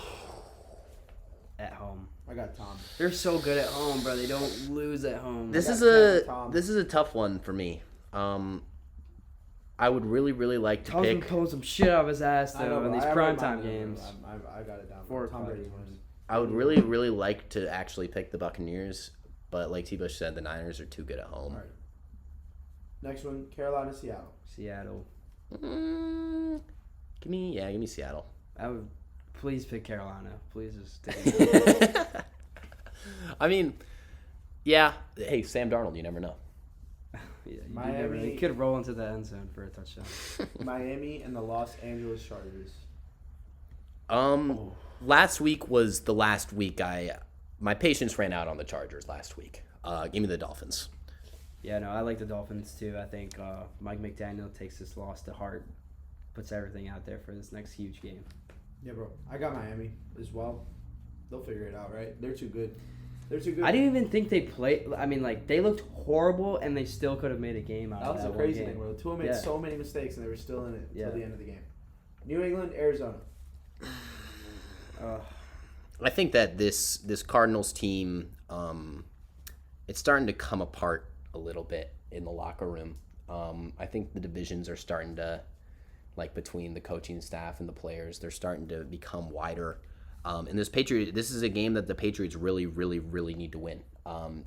Speaker 4: At home.
Speaker 5: I got Tom.
Speaker 4: They're so good at home, bro. They don't lose at home.
Speaker 3: This is a tough one for me. I would really, really like to
Speaker 4: Tom's
Speaker 3: pick.
Speaker 4: been pulling some shit out of his ass though in these primetime games.
Speaker 5: I got it down.
Speaker 4: Four
Speaker 5: Tom Brady
Speaker 4: primetime.
Speaker 5: wins.
Speaker 3: I would really, really like to actually pick the Buccaneers, but like T. Bush said, the Niners are too good at home.
Speaker 5: All right. Next one, Carolina, Seattle.
Speaker 4: Seattle.
Speaker 3: Give me Seattle.
Speaker 4: I would please pick Carolina. Please just take
Speaker 3: I mean, yeah. Hey, Sam Darnold, you never know.
Speaker 4: Yeah,
Speaker 5: Miami.
Speaker 4: he could roll into the end zone for a touchdown.
Speaker 5: Miami and the Los Angeles Chargers.
Speaker 3: Last week was the last week my patience ran out on the Chargers last week. Give me the Dolphins.
Speaker 4: Yeah, no, I like the Dolphins too. I think Mike McDaniel takes this loss to heart, puts everything out there for this next huge game.
Speaker 5: Yeah, bro. I got Miami as well. They'll figure it out, right? They're too good. I
Speaker 4: didn't even think they played. I mean, like, they looked horrible, and they still could have made a game out of that.
Speaker 5: That was the crazy thing, bro. Tua made
Speaker 4: Yeah.
Speaker 5: so many mistakes, and they were still in it till
Speaker 4: Yeah.
Speaker 5: the end of the game. New England, Arizona.
Speaker 3: I think that this Cardinals team, it's starting to come apart a little bit in the locker room. I think the divisions are starting to, like between the coaching staff and the players, they're starting to become wider. And this is a game that the Patriots really, really, really need to win.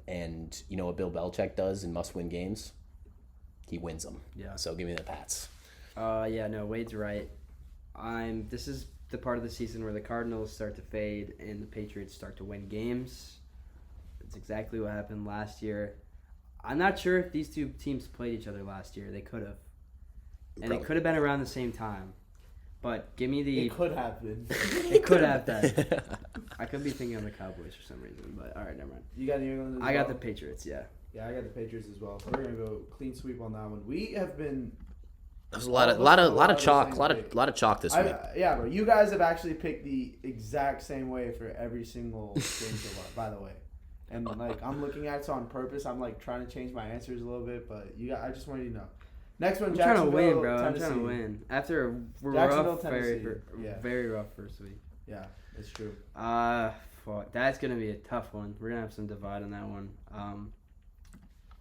Speaker 3: And you know what Bill Belichick does in must-win games? He wins them.
Speaker 4: Yeah.
Speaker 3: So give me the Pats.
Speaker 4: Yeah, no, Wade's right. This is the part of the season where the Cardinals start to fade and the Patriots start to win games. It's exactly what happened last year. I'm not sure if these two teams played each other last year. They could have. And
Speaker 3: Probably.
Speaker 4: it could have been around the same time. But give me the...
Speaker 5: It could have been.
Speaker 4: It could have been. I could be thinking of the Cowboys for some reason, but all right, never mind.
Speaker 5: You got New England as
Speaker 4: I got
Speaker 5: well?
Speaker 4: the Patriots, yeah.
Speaker 5: Yeah, I got the Patriots as well. We're gonna go clean sweep on that one. We have been.
Speaker 3: There's a lot of chalk, a lot of chalk this week.
Speaker 5: Yeah, bro. You guys have actually picked the exact same way for every single game so far, by the way. And like I'm looking at it on purpose. I'm like trying to change my answers a little bit, but I just wanted you to know. Next one,
Speaker 4: I'm trying to
Speaker 5: Jacksonville,
Speaker 4: win, bro.
Speaker 5: Tennessee.
Speaker 4: I'm trying to win. After a
Speaker 5: Jacksonville,
Speaker 4: rough,
Speaker 5: Tennessee.
Speaker 4: very rough first week.
Speaker 5: Yeah, it's true.
Speaker 4: Fuck. That's gonna be a tough one. We're gonna have some divide on that one.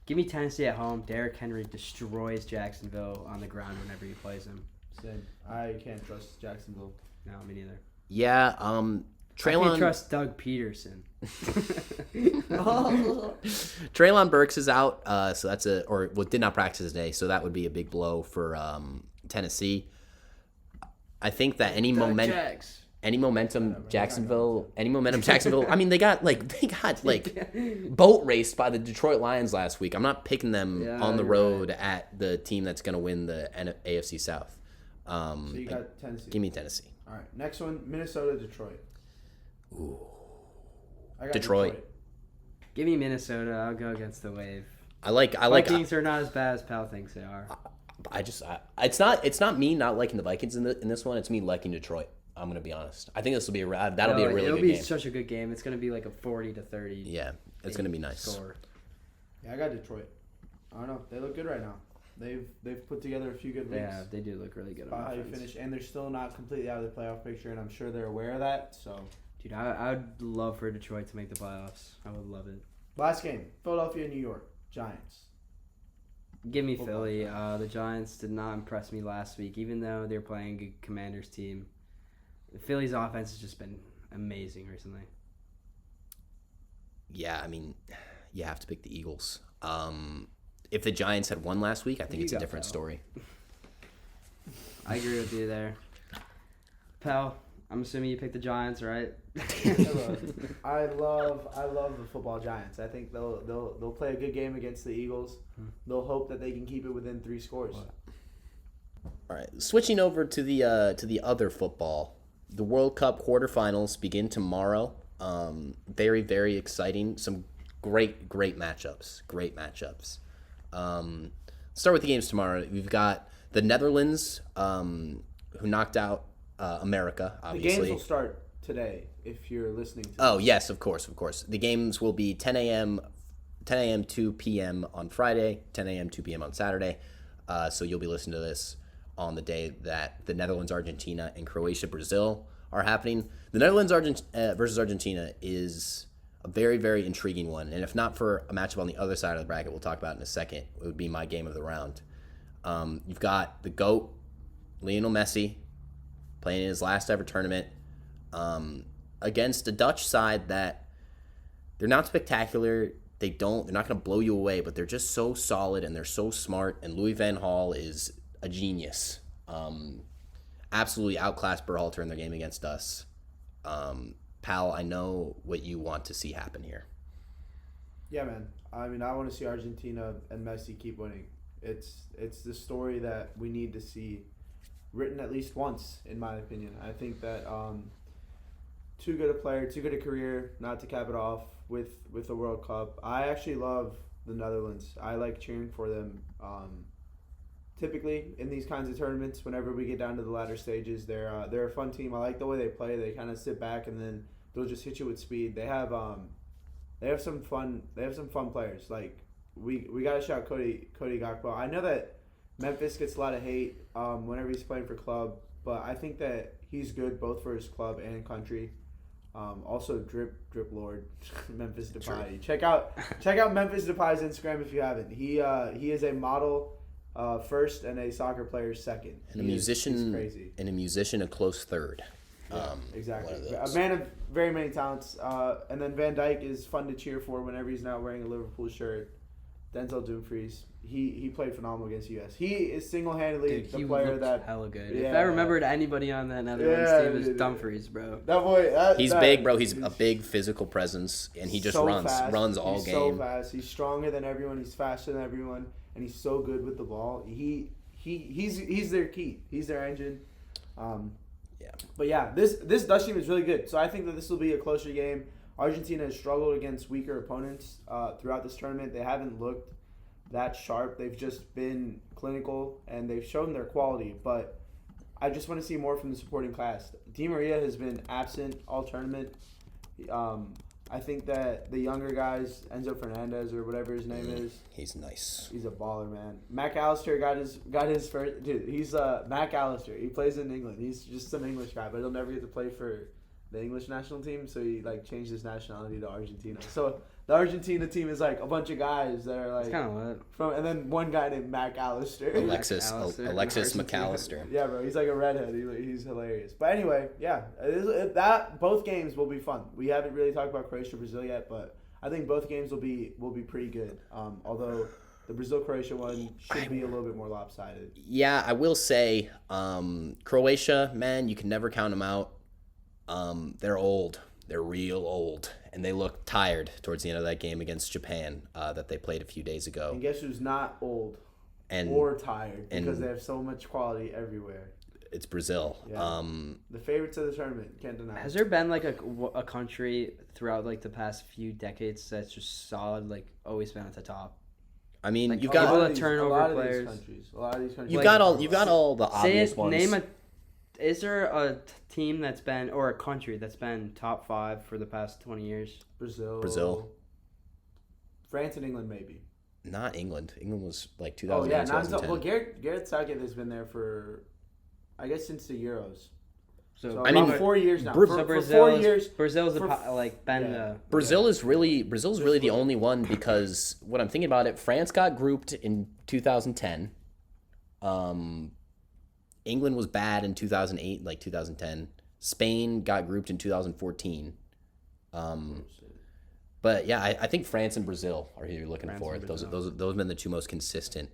Speaker 4: Give me Tennessee at home. Derrick Henry destroys Jacksonville on the ground whenever he plays him.
Speaker 5: Same. I can't trust Jacksonville.
Speaker 4: No, me neither.
Speaker 3: Yeah,
Speaker 4: I
Speaker 3: Traylon.
Speaker 4: can't trust Doug Peterson.
Speaker 3: Traylon Burks is out, so that's did not practice today, so that would be a big blow for Tennessee. I think that any momentum. Any momentum, Jacksonville. I mean, they got boat raced by the Detroit Lions last week. I'm not picking them on the road at the team that's going to win the AFC South.
Speaker 5: So you got Tennessee.
Speaker 3: Give me Tennessee.
Speaker 5: All right, next one, Minnesota, Detroit.
Speaker 3: Ooh.
Speaker 5: I got
Speaker 3: Detroit.
Speaker 4: Give me Minnesota. I'll go against the wave.
Speaker 3: I like.
Speaker 4: Vikings are not as bad as Pal thinks they are.
Speaker 3: It's not me not liking the Vikings in this one. It's me liking Detroit. I'm gonna be honest. I think this will be that'll be a really good game.
Speaker 4: It'll be such a good game. It's gonna be like a 40-30.
Speaker 3: Yeah, it's gonna be nice.
Speaker 4: Score.
Speaker 5: Yeah, I got Detroit. I don't know. They look good right now. They've put together a few good weeks.
Speaker 4: Yeah, they do look really good.
Speaker 5: About how you finish, and they're still not completely out of the playoff picture, and I'm sure they're aware of that. So,
Speaker 4: dude, I would love for Detroit to make the playoffs. I would love it.
Speaker 5: Last game, Philadelphia, New York, Giants.
Speaker 4: Give me Philly. The Giants did not impress me last week, even though they're playing a good Commanders team. Philly's offense has just been amazing recently.
Speaker 3: Yeah, I mean, you have to pick the Eagles. If the Giants had won last week, I think it's a different story.
Speaker 4: I agree with you there. Pal, I'm assuming you picked the Giants, right?
Speaker 5: I love the football Giants. I think they'll play a good game against the Eagles. They'll hope that they can keep it within 3 scores.
Speaker 3: All right, switching over to the other football. The World Cup quarterfinals begin tomorrow. Very, very exciting. Some great matchups. Start with the games tomorrow. We've got the Netherlands, who knocked out America, obviously.
Speaker 5: The games will start today if you're listening to
Speaker 3: Oh,
Speaker 5: this.
Speaker 3: yes, of course. The games will be 10 a.m., 2 p.m. on Friday, 10 a.m., 2 p.m. on Saturday. So you'll be listening to this on the day that the Netherlands, Argentina, and Croatia, Brazil are happening. The Netherlands versus Argentina is a very, very intriguing one. And if not for a matchup on the other side of the bracket, we'll talk about in a second, it would be my game of the round. You've got the GOAT, Lionel Messi, playing in his last ever tournament against a Dutch side that they're not spectacular. They're not going to blow you away, but they're just so solid and they're so smart. And Louis van Gaal is a genius. Absolutely outclassed Berhalter in their game against us. Pal, I know what you want to see happen here.
Speaker 5: Yeah, man. I mean, I want to see Argentina and Messi keep winning. It's the story that we need to see written at least once, in my opinion. I think that too good a player, too good a career not to cap it off with the World Cup. I actually love the Netherlands. I like cheering for them. Typically in these kinds of tournaments, whenever we get down to the latter stages, they're a fun team. I like the way they play. They kind of sit back and then they'll just hit you with speed. They have some fun players. Like we gotta shout Cody Gakpo. I know that Memphis gets a lot of hate whenever he's playing for club, but I think that he's good both for his club and country. Also, drip lord Memphis Depay. Check out Memphis Depay's Instagram if you haven't. He is a model first and a soccer player second.
Speaker 3: And a musician,
Speaker 5: crazy.
Speaker 3: And a musician a close third.
Speaker 5: Yeah, exactly. A man of very many talents. And then Van Dijk is fun to cheer for whenever he's not wearing a Liverpool shirt. Denzel Dumfries, he played phenomenal against US. He is single-handedly the player that
Speaker 4: hella good.
Speaker 5: Yeah.
Speaker 4: If I remembered anybody on that Netherlands team, it was Dumfries, bro.
Speaker 5: That boy,
Speaker 3: he's big, bro. He's a big physical presence, and he just runs all
Speaker 5: he's
Speaker 3: game.
Speaker 5: So fast. He's stronger than everyone. He's faster than everyone, and he's so good with the ball. He's their key. He's their engine.
Speaker 3: Yeah.
Speaker 5: But yeah, this Dutch team is really good. So I think that this will be a closer game. Argentina has struggled against weaker opponents throughout this tournament. They haven't looked that sharp. They've just been clinical, and they've shown their quality. But I just want to see more from the supporting cast. Di Maria has been absent all tournament. I think that the younger guys, Enzo Fernandez or whatever his name is,
Speaker 3: he's nice.
Speaker 5: He's a baller, man. Mac Allister got his first. Dude, he's Mac Allister. He plays in England. He's just some English guy, but he'll never get to play for the English national team, so he changed his nationality to Argentina. So the Argentina team is a bunch of guys that are
Speaker 4: It's kind of lit.
Speaker 5: and then one guy named Mac Allister.
Speaker 3: Alexis McAllister.
Speaker 5: Yeah, bro, he's like a redhead. He's hilarious. But anyway, yeah, both games will be fun. We haven't really talked about Croatia Brazil yet, but I think both games will be pretty good. Although the Brazil Croatia one should be a little bit more lopsided.
Speaker 3: Yeah, I will say Croatia, man, you can never count them out. They're old. They're real old, and they look tired towards the end of that game against Japan that they played a few days ago.
Speaker 5: And guess who's not old
Speaker 3: And
Speaker 5: or tired because
Speaker 3: and-
Speaker 5: they have so much quality everywhere.
Speaker 3: It's Brazil.
Speaker 5: Yeah. The favorites of the tournament, can't deny.
Speaker 4: Has there been like a country throughout like the past few decades that's just solid, like always been at the top?
Speaker 3: I mean,
Speaker 4: Like,
Speaker 3: you've
Speaker 4: people
Speaker 3: got
Speaker 4: that turn
Speaker 5: a
Speaker 4: over
Speaker 5: lot of
Speaker 4: players.
Speaker 5: A lot of these countries.
Speaker 3: you've got all the
Speaker 4: Say
Speaker 3: obvious
Speaker 4: it.
Speaker 3: ones.
Speaker 4: Name a. Is there a team that's been or a country that's been top 5 for the past 20 years?
Speaker 3: Brazil.
Speaker 5: France and England maybe.
Speaker 3: Not England. England was like
Speaker 5: Oh
Speaker 3: 2008,
Speaker 5: yeah, not
Speaker 3: 2010.
Speaker 5: well. Gareth Southgate has been there for, I guess, since the Euros. So
Speaker 3: I mean,
Speaker 5: about 4 years now.
Speaker 3: Bra-
Speaker 5: for,
Speaker 4: So
Speaker 5: for 4 years.
Speaker 4: Brazil's
Speaker 5: for-
Speaker 4: like been
Speaker 5: yeah.
Speaker 4: the
Speaker 3: Brazil's really the only one because when I'm thinking about it, France got grouped in 2010. England was bad in 2008, like 2010. Spain got grouped in 2014. But yeah, I think France and Brazil are who you're looking
Speaker 4: France
Speaker 3: for.
Speaker 4: and
Speaker 3: Those
Speaker 4: Brazil.
Speaker 3: have been the two most consistent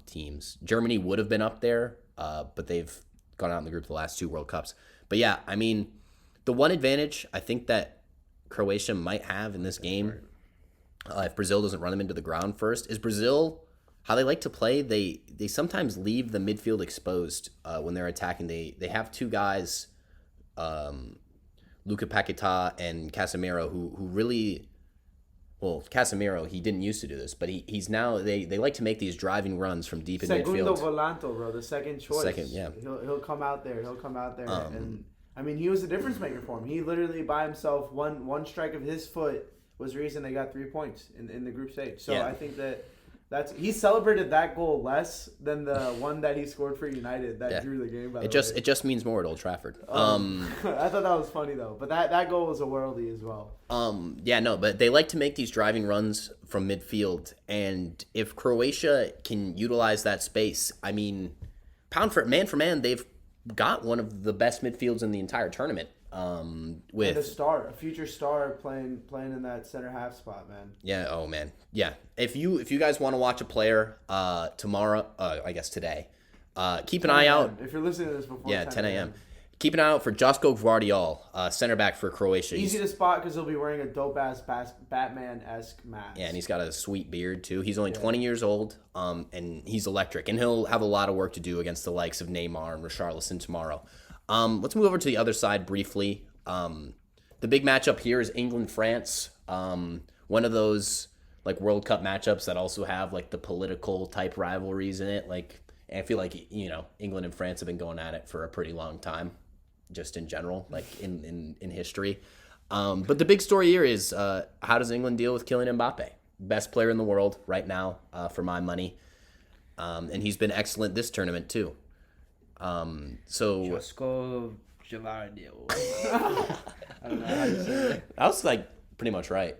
Speaker 3: teams. Germany would have been up there, but they've gone out in the group the last 2 World Cups. But yeah, I mean, the one advantage I think that Croatia might have in this game, if Brazil doesn't run them into the ground first, is Brazil, how they like to play, they sometimes leave the midfield exposed when they're attacking. They have 2 guys, Luka Paquetá and Casemiro, who really, well, Casemiro, he didn't used to do this, but he's now, they like to make these driving runs from deep in
Speaker 5: Segundo
Speaker 3: midfield.
Speaker 5: Volanto, bro, the second choice.
Speaker 3: Yeah.
Speaker 5: He'll come out there. And I mean, he was the difference maker for him. He literally by himself, one strike of his foot was the reason they got 3 points in the group stage. So
Speaker 3: Yeah.
Speaker 5: I think he celebrated that goal less than the one that he scored for United that drew the game. By the way.
Speaker 3: It just means more at Old Trafford.
Speaker 5: I thought that was funny though, but that goal was a worldie as well.
Speaker 3: Yeah, no, but they like to make these driving runs from midfield, and if Croatia can utilize that space, I mean, for man, they've got one of the best midfields in the entire tournament.
Speaker 5: And
Speaker 3: With
Speaker 5: a future star playing in that center half spot, man.
Speaker 3: yeah, oh man, yeah. If you guys want to watch a player tomorrow, I guess today, keep an eye out.
Speaker 5: If you're listening to this before
Speaker 3: 10 a.m. Keep an eye out for Josko Gvardiol, center back for Croatia.
Speaker 5: Easy to spot because he'll be wearing a dope-ass Batman-esque mask.
Speaker 3: Yeah, and he's got a sweet beard, too. He's only 20 years old, and he's electric. And he'll have a lot of work to do against the likes of Neymar and Richarlison tomorrow. Let's move over to the other side briefly. The big matchup here is England-France. One of those like World Cup matchups that also have like the political type rivalries in it. Like, and I feel like, you know, England and France have been going at it for a pretty long time, just in general, like in history. But the big story here is how does England deal with Kylian Mbappe? Best player in the world right now, for my money. And he's been excellent this tournament too. So
Speaker 4: Josko Gvardiol. I don't know how to say it.
Speaker 3: I was like pretty much right.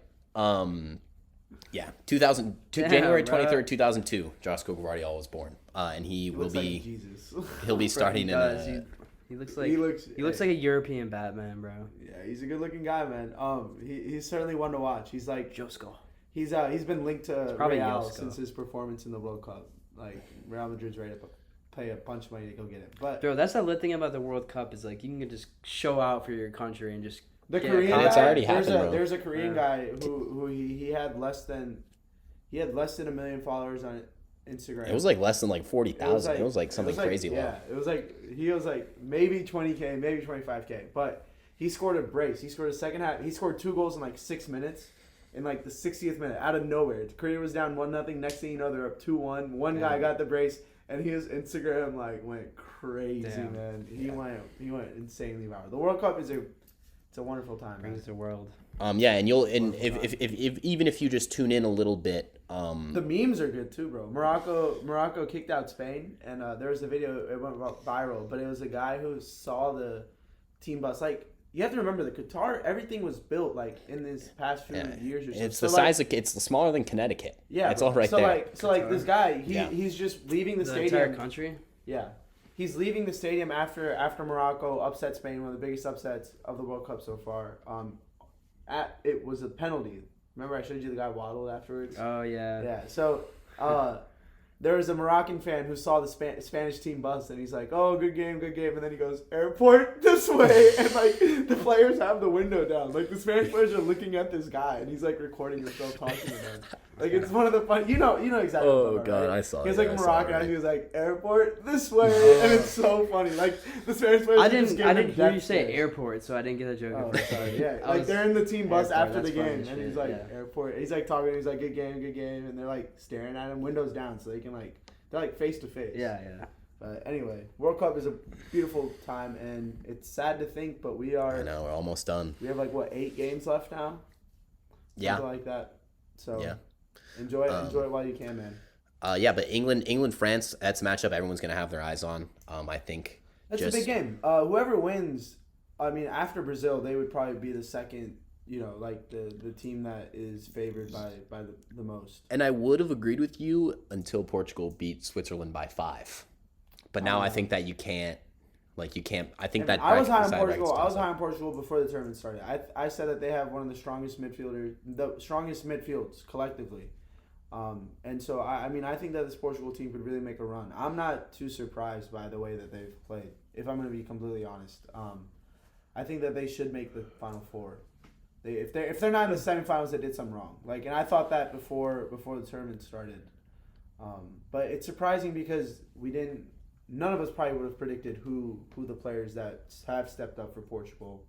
Speaker 3: Yeah,
Speaker 4: Damn,
Speaker 3: January
Speaker 4: bro.
Speaker 3: 23rd, 2002, Josko Gvardiol was born, and he will
Speaker 5: Looks like
Speaker 3: be
Speaker 5: Jesus.
Speaker 3: he'll be starting
Speaker 4: He
Speaker 3: in
Speaker 4: does.
Speaker 3: a,
Speaker 4: He looks like
Speaker 5: He looks
Speaker 4: like a European Batman, bro.
Speaker 5: Yeah, he's a good-looking guy, man. He's certainly one to watch. He's like
Speaker 4: Josko.
Speaker 5: he's been linked to
Speaker 4: probably
Speaker 5: Real
Speaker 4: Josko.
Speaker 5: since his performance in the World Cup. Like Real Madrid's ready to pay a bunch of money to go get him. But
Speaker 4: Bro, that's the lit thing about the World Cup is like you can just show out for your country and just
Speaker 5: the
Speaker 4: get
Speaker 5: Korean
Speaker 3: And
Speaker 5: guy,
Speaker 3: it's already
Speaker 5: there's
Speaker 3: happened, bro.
Speaker 5: there's a Korean
Speaker 4: Yeah.
Speaker 5: guy who he had less than 1 million followers on Instagram.
Speaker 3: it was like less than like 40,000. It was like something crazy low.
Speaker 5: Yeah, it was like he was like maybe 20K, maybe 25K, but he scored a brace. He scored a second half. He scored 2 goals in like 6 minutes. In like the 60th minute, out of nowhere, Korea was down 1-0. Next thing you know, they're up 2-1. One guy got the brace, and his Instagram like went crazy,
Speaker 4: Damn.
Speaker 5: man. He went insanely viral. The World Cup it's a wonderful time, man.
Speaker 4: brings the world.
Speaker 3: Yeah, and if even if you just tune in a little bit,
Speaker 5: The memes are good too, bro. Morocco kicked out Spain, and there was a video. It went viral, but it was a guy who saw the team bus. Like you have to remember, the Qatar, everything was built like in this past few years or so.
Speaker 3: it's
Speaker 5: So,
Speaker 3: the
Speaker 5: like,
Speaker 3: size of it's smaller than Connecticut.
Speaker 5: Yeah,
Speaker 3: it's
Speaker 5: bro.
Speaker 3: all right
Speaker 5: so
Speaker 3: there.
Speaker 5: Like this guy,
Speaker 3: Yeah.
Speaker 5: he's just leaving the
Speaker 4: The
Speaker 5: stadium.
Speaker 4: entire country.
Speaker 5: Yeah, he's leaving the stadium after Morocco upset Spain, one of the biggest upsets of the World Cup so far. It was a penalty. Remember, I showed you the guy waddled afterwards.
Speaker 4: Oh yeah.
Speaker 5: Yeah. So, there was a Moroccan fan who saw the Spanish team bus, and he's like, "Oh, good game," and then he goes, "Airport this way," and like the players have the window down, like the Spanish players are looking at this guy, and he's like recording himself talking to them. Like it's one of the fun, you know exactly.
Speaker 3: Oh
Speaker 5: what I'm talking
Speaker 3: God,
Speaker 5: about, right?
Speaker 3: I saw.
Speaker 5: He was
Speaker 3: it.
Speaker 5: like
Speaker 3: I
Speaker 5: a
Speaker 3: saw
Speaker 5: Moroccan,
Speaker 3: it.
Speaker 5: and he was like, "Airport this way," and it's so funny. Like the Spanish players.
Speaker 4: I
Speaker 5: are just
Speaker 4: didn't
Speaker 5: giving him
Speaker 4: hear you
Speaker 5: death
Speaker 4: say
Speaker 5: stares.
Speaker 4: airport, so I didn't get the joke.
Speaker 5: Oh,
Speaker 4: at first.
Speaker 5: sorry. Yeah,
Speaker 4: I
Speaker 5: like
Speaker 4: was-
Speaker 5: they're in the team bus
Speaker 4: Airport,
Speaker 5: after the
Speaker 4: that's funny
Speaker 5: game,
Speaker 4: as
Speaker 5: and
Speaker 4: shit,
Speaker 5: he's like,
Speaker 4: yeah.
Speaker 5: "Airport." He's like talking. He's like, good game," and they're like staring at him, windows down, so they can like they're like face to face.
Speaker 4: Yeah.
Speaker 5: But anyway, World Cup is a beautiful time, and it's sad to think, but we are.
Speaker 3: I know we're almost done.
Speaker 5: We have like what 8 games left now.
Speaker 3: Yeah.
Speaker 5: Something like that. So
Speaker 3: Yeah.
Speaker 5: enjoy it while you can, man.
Speaker 3: Yeah, but England, France. That's a matchup everyone's gonna have their eyes on. I think
Speaker 5: That's a big game. Whoever wins, I mean, after Brazil, they would probably be the second. You know, like the team that is favored by the most.
Speaker 3: And I would have agreed with you until Portugal beat Switzerland by 5. But now I think that you can't. I think that
Speaker 5: I was high on
Speaker 3: side
Speaker 5: Portugal.
Speaker 3: bracket's
Speaker 5: I was
Speaker 3: tough.
Speaker 5: high on Portugal before the tournament started. I said that they have one of the strongest midfields collectively. And so I mean I think that this Portugal team could really make a run. I'm not too surprised by the way that they've played. If I'm going to be completely honest, I think that they should make the Final Four. If they're not in the semifinals, they did something wrong. Like, and I thought that before the tournament started. But it's surprising because none of us probably would have predicted who the players that have stepped up for Portugal,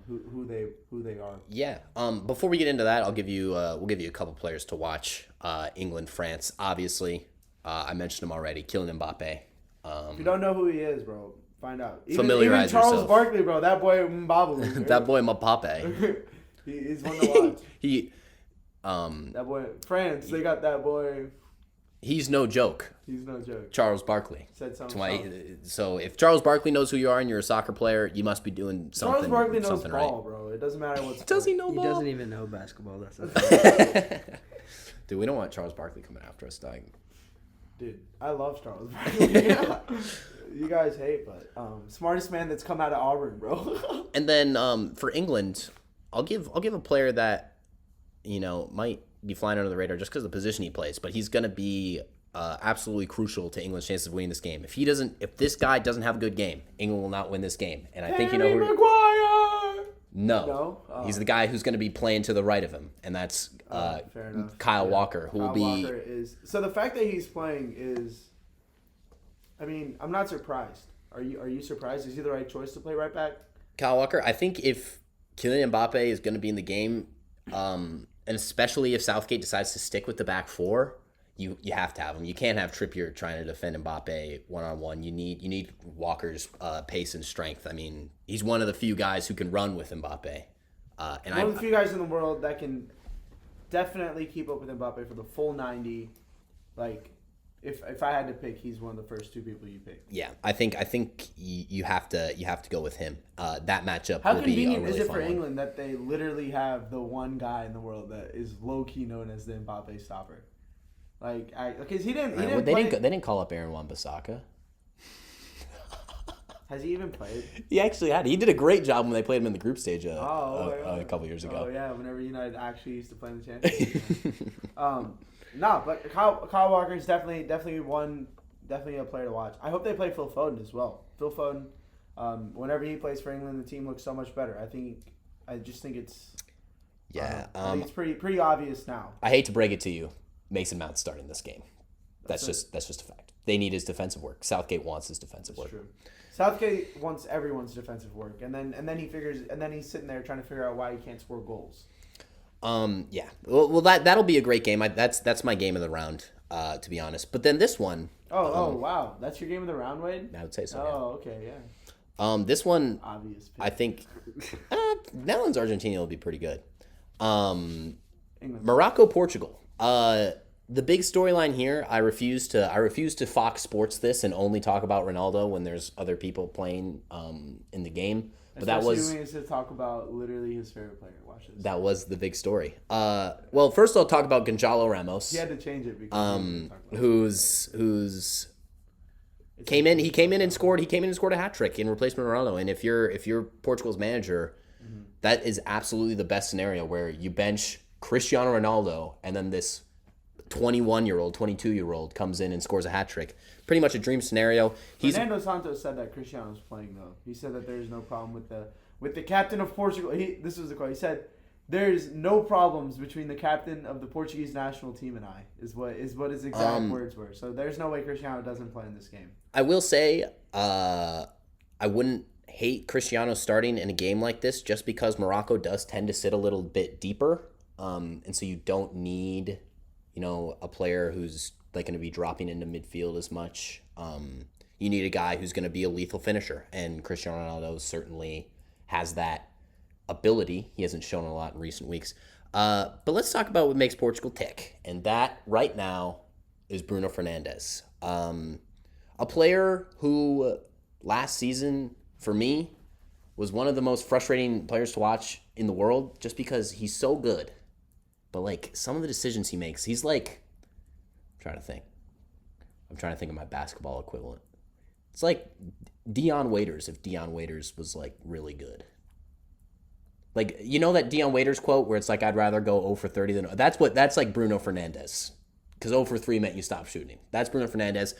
Speaker 5: who they are.
Speaker 3: Yeah. Before we get into that, we'll give you a couple players to watch. England, France, obviously. I mentioned him already. Kylian Mbappe.
Speaker 5: If you don't know who he is, bro, find out.
Speaker 3: Familiarize
Speaker 5: even Charles
Speaker 3: yourself.
Speaker 5: Barkley, bro, that boy Mbappe.
Speaker 3: That boy Mbappe.
Speaker 5: He's one to watch.
Speaker 3: That
Speaker 5: boy France, they got that boy.
Speaker 3: He's no joke.
Speaker 5: He's no joke.
Speaker 3: Charles Barkley.
Speaker 5: Said something.
Speaker 3: So if Charles Barkley knows who you are and you're a soccer player, you must be doing something.
Speaker 5: Charles Barkley knows
Speaker 3: something
Speaker 5: ball,
Speaker 3: right.
Speaker 5: bro. It doesn't matter what.
Speaker 3: Does he know
Speaker 4: He
Speaker 3: ball?
Speaker 4: doesn't even know basketball. That's the
Speaker 3: Dude, we don't want Charles Barkley coming after us, dying.
Speaker 5: Dude, I love Charles Barkley. You guys hate, but smartest man that's come out of Auburn, bro.
Speaker 3: And then for England, I'll give a player that might be flying under the radar just because of the position he plays, but he's gonna be absolutely crucial to England's chances of winning this game. If this guy doesn't have a good game, England will not win this game. And I think you know
Speaker 5: Harry
Speaker 3: who.
Speaker 5: Maguire!
Speaker 3: No,
Speaker 5: No? Oh.
Speaker 3: he's the guy who's going to be playing to the right of him, and that's
Speaker 5: Fair enough.
Speaker 3: Kyle
Speaker 5: Yeah.
Speaker 3: Walker, who will
Speaker 5: Kyle
Speaker 3: be.
Speaker 5: Walker is so the fact that he's playing is. I mean, I'm not surprised. Are you surprised? Is he the right choice to play right back?
Speaker 3: Kyle Walker. I think if Kylian Mbappe is going to be in the game, and especially if Southgate decides to stick with the back four, you have to have him. You can't have Trippier trying to defend Mbappe one-on-one. You need Walker's pace and strength. I mean, he's one of the few guys who can run with Mbappe. And
Speaker 5: One of the few guys in the world that can definitely keep up with Mbappe for the full 90. Like, if I had to pick, he's one of the first 2 people you pick.
Speaker 3: Yeah, I think you have to go with him. That matchup
Speaker 5: How
Speaker 3: will be a
Speaker 5: convenient
Speaker 3: really
Speaker 5: is it
Speaker 3: fun
Speaker 5: for
Speaker 3: one.
Speaker 5: England that they literally have the one guy in the world that is low key known as the Mbappe stopper? Like, because he didn't
Speaker 3: They
Speaker 5: play.
Speaker 3: didn't call up Aaron Wan-Bissaka.
Speaker 5: Has he even played?
Speaker 3: He actually had. He did a great job when they played him in the group stage a couple years
Speaker 5: Oh
Speaker 3: ago.
Speaker 5: yeah, whenever United actually used to play in the championship. No, but Kyle Walker is definitely a player to watch. I hope they play Phil Foden as well. Phil Foden, whenever he plays for England, the team looks so much better. I just think it's.
Speaker 3: Yeah.
Speaker 5: I think it's pretty obvious now.
Speaker 3: I hate to break it to you, Mason Mount's starting this game. That's just a fact. They need his defensive work. Southgate wants his defensive work.
Speaker 5: True. Southgate wants everyone's defensive work, and then he's sitting there trying to figure out why he can't score goals.
Speaker 3: Yeah. Well, that'll be a great game. That's my game of the round, to be honest. But then this one.
Speaker 5: Wow, that's your game of the round, Wade.
Speaker 3: I would say so.
Speaker 5: Oh, okay, yeah.
Speaker 3: This one,
Speaker 5: Obvious. Pick.
Speaker 3: I think, Netherlands Argentina will be pretty good.
Speaker 5: England.
Speaker 3: Morocco Portugal. The big storyline here. I refuse to Fox Sports this and only talk about Ronaldo when there's other people playing in the game. But
Speaker 5: Especially when he has to talk about literally his favorite player. Watch this.
Speaker 3: that was the big story. Well, first I'll talk about Gonzalo Ramos.
Speaker 5: He had to change it because
Speaker 3: who's came in. He came in and scored. He came in and scored a hat trick in replacement of Ronaldo. And if you're Portugal's manager, that is absolutely the best scenario where you bench Cristiano Ronaldo and then this 21-year-old, 22-year-old comes in and scores a hat trick. Pretty much a dream scenario.
Speaker 5: Fernando Santos said that Cristiano's playing though. He said that there's no problem with the captain of Portugal. This was the quote. He said, "There's no problems between the captain of the Portuguese national team and I." Is what his exact words were. So there's no way Cristiano doesn't play in this game.
Speaker 3: I will say, I wouldn't hate Cristiano starting in a game like this just because Morocco does tend to sit a little bit deeper. And so you don't need, a player who's like going to be dropping into midfield as much. You need a guy who's going to be a lethal finisher, and Cristiano Ronaldo certainly has that ability. He hasn't shown a lot in recent weeks. But let's talk about what makes Portugal tick, and that right now is Bruno Fernandes, a player who last season for me was one of the most frustrating players to watch in the world, just because he's so good. But, like, some of the decisions he makes, he's like... I'm trying to think of my basketball equivalent. It's like Dion Waiters, if Dion Waiters was, like, really good. Like, that Dion Waiters quote where it's like, I'd rather go 0 for 30 than... That's like Bruno Fernandes. Because 0 for 3 meant you stopped shooting. That's Bruno Fernandes.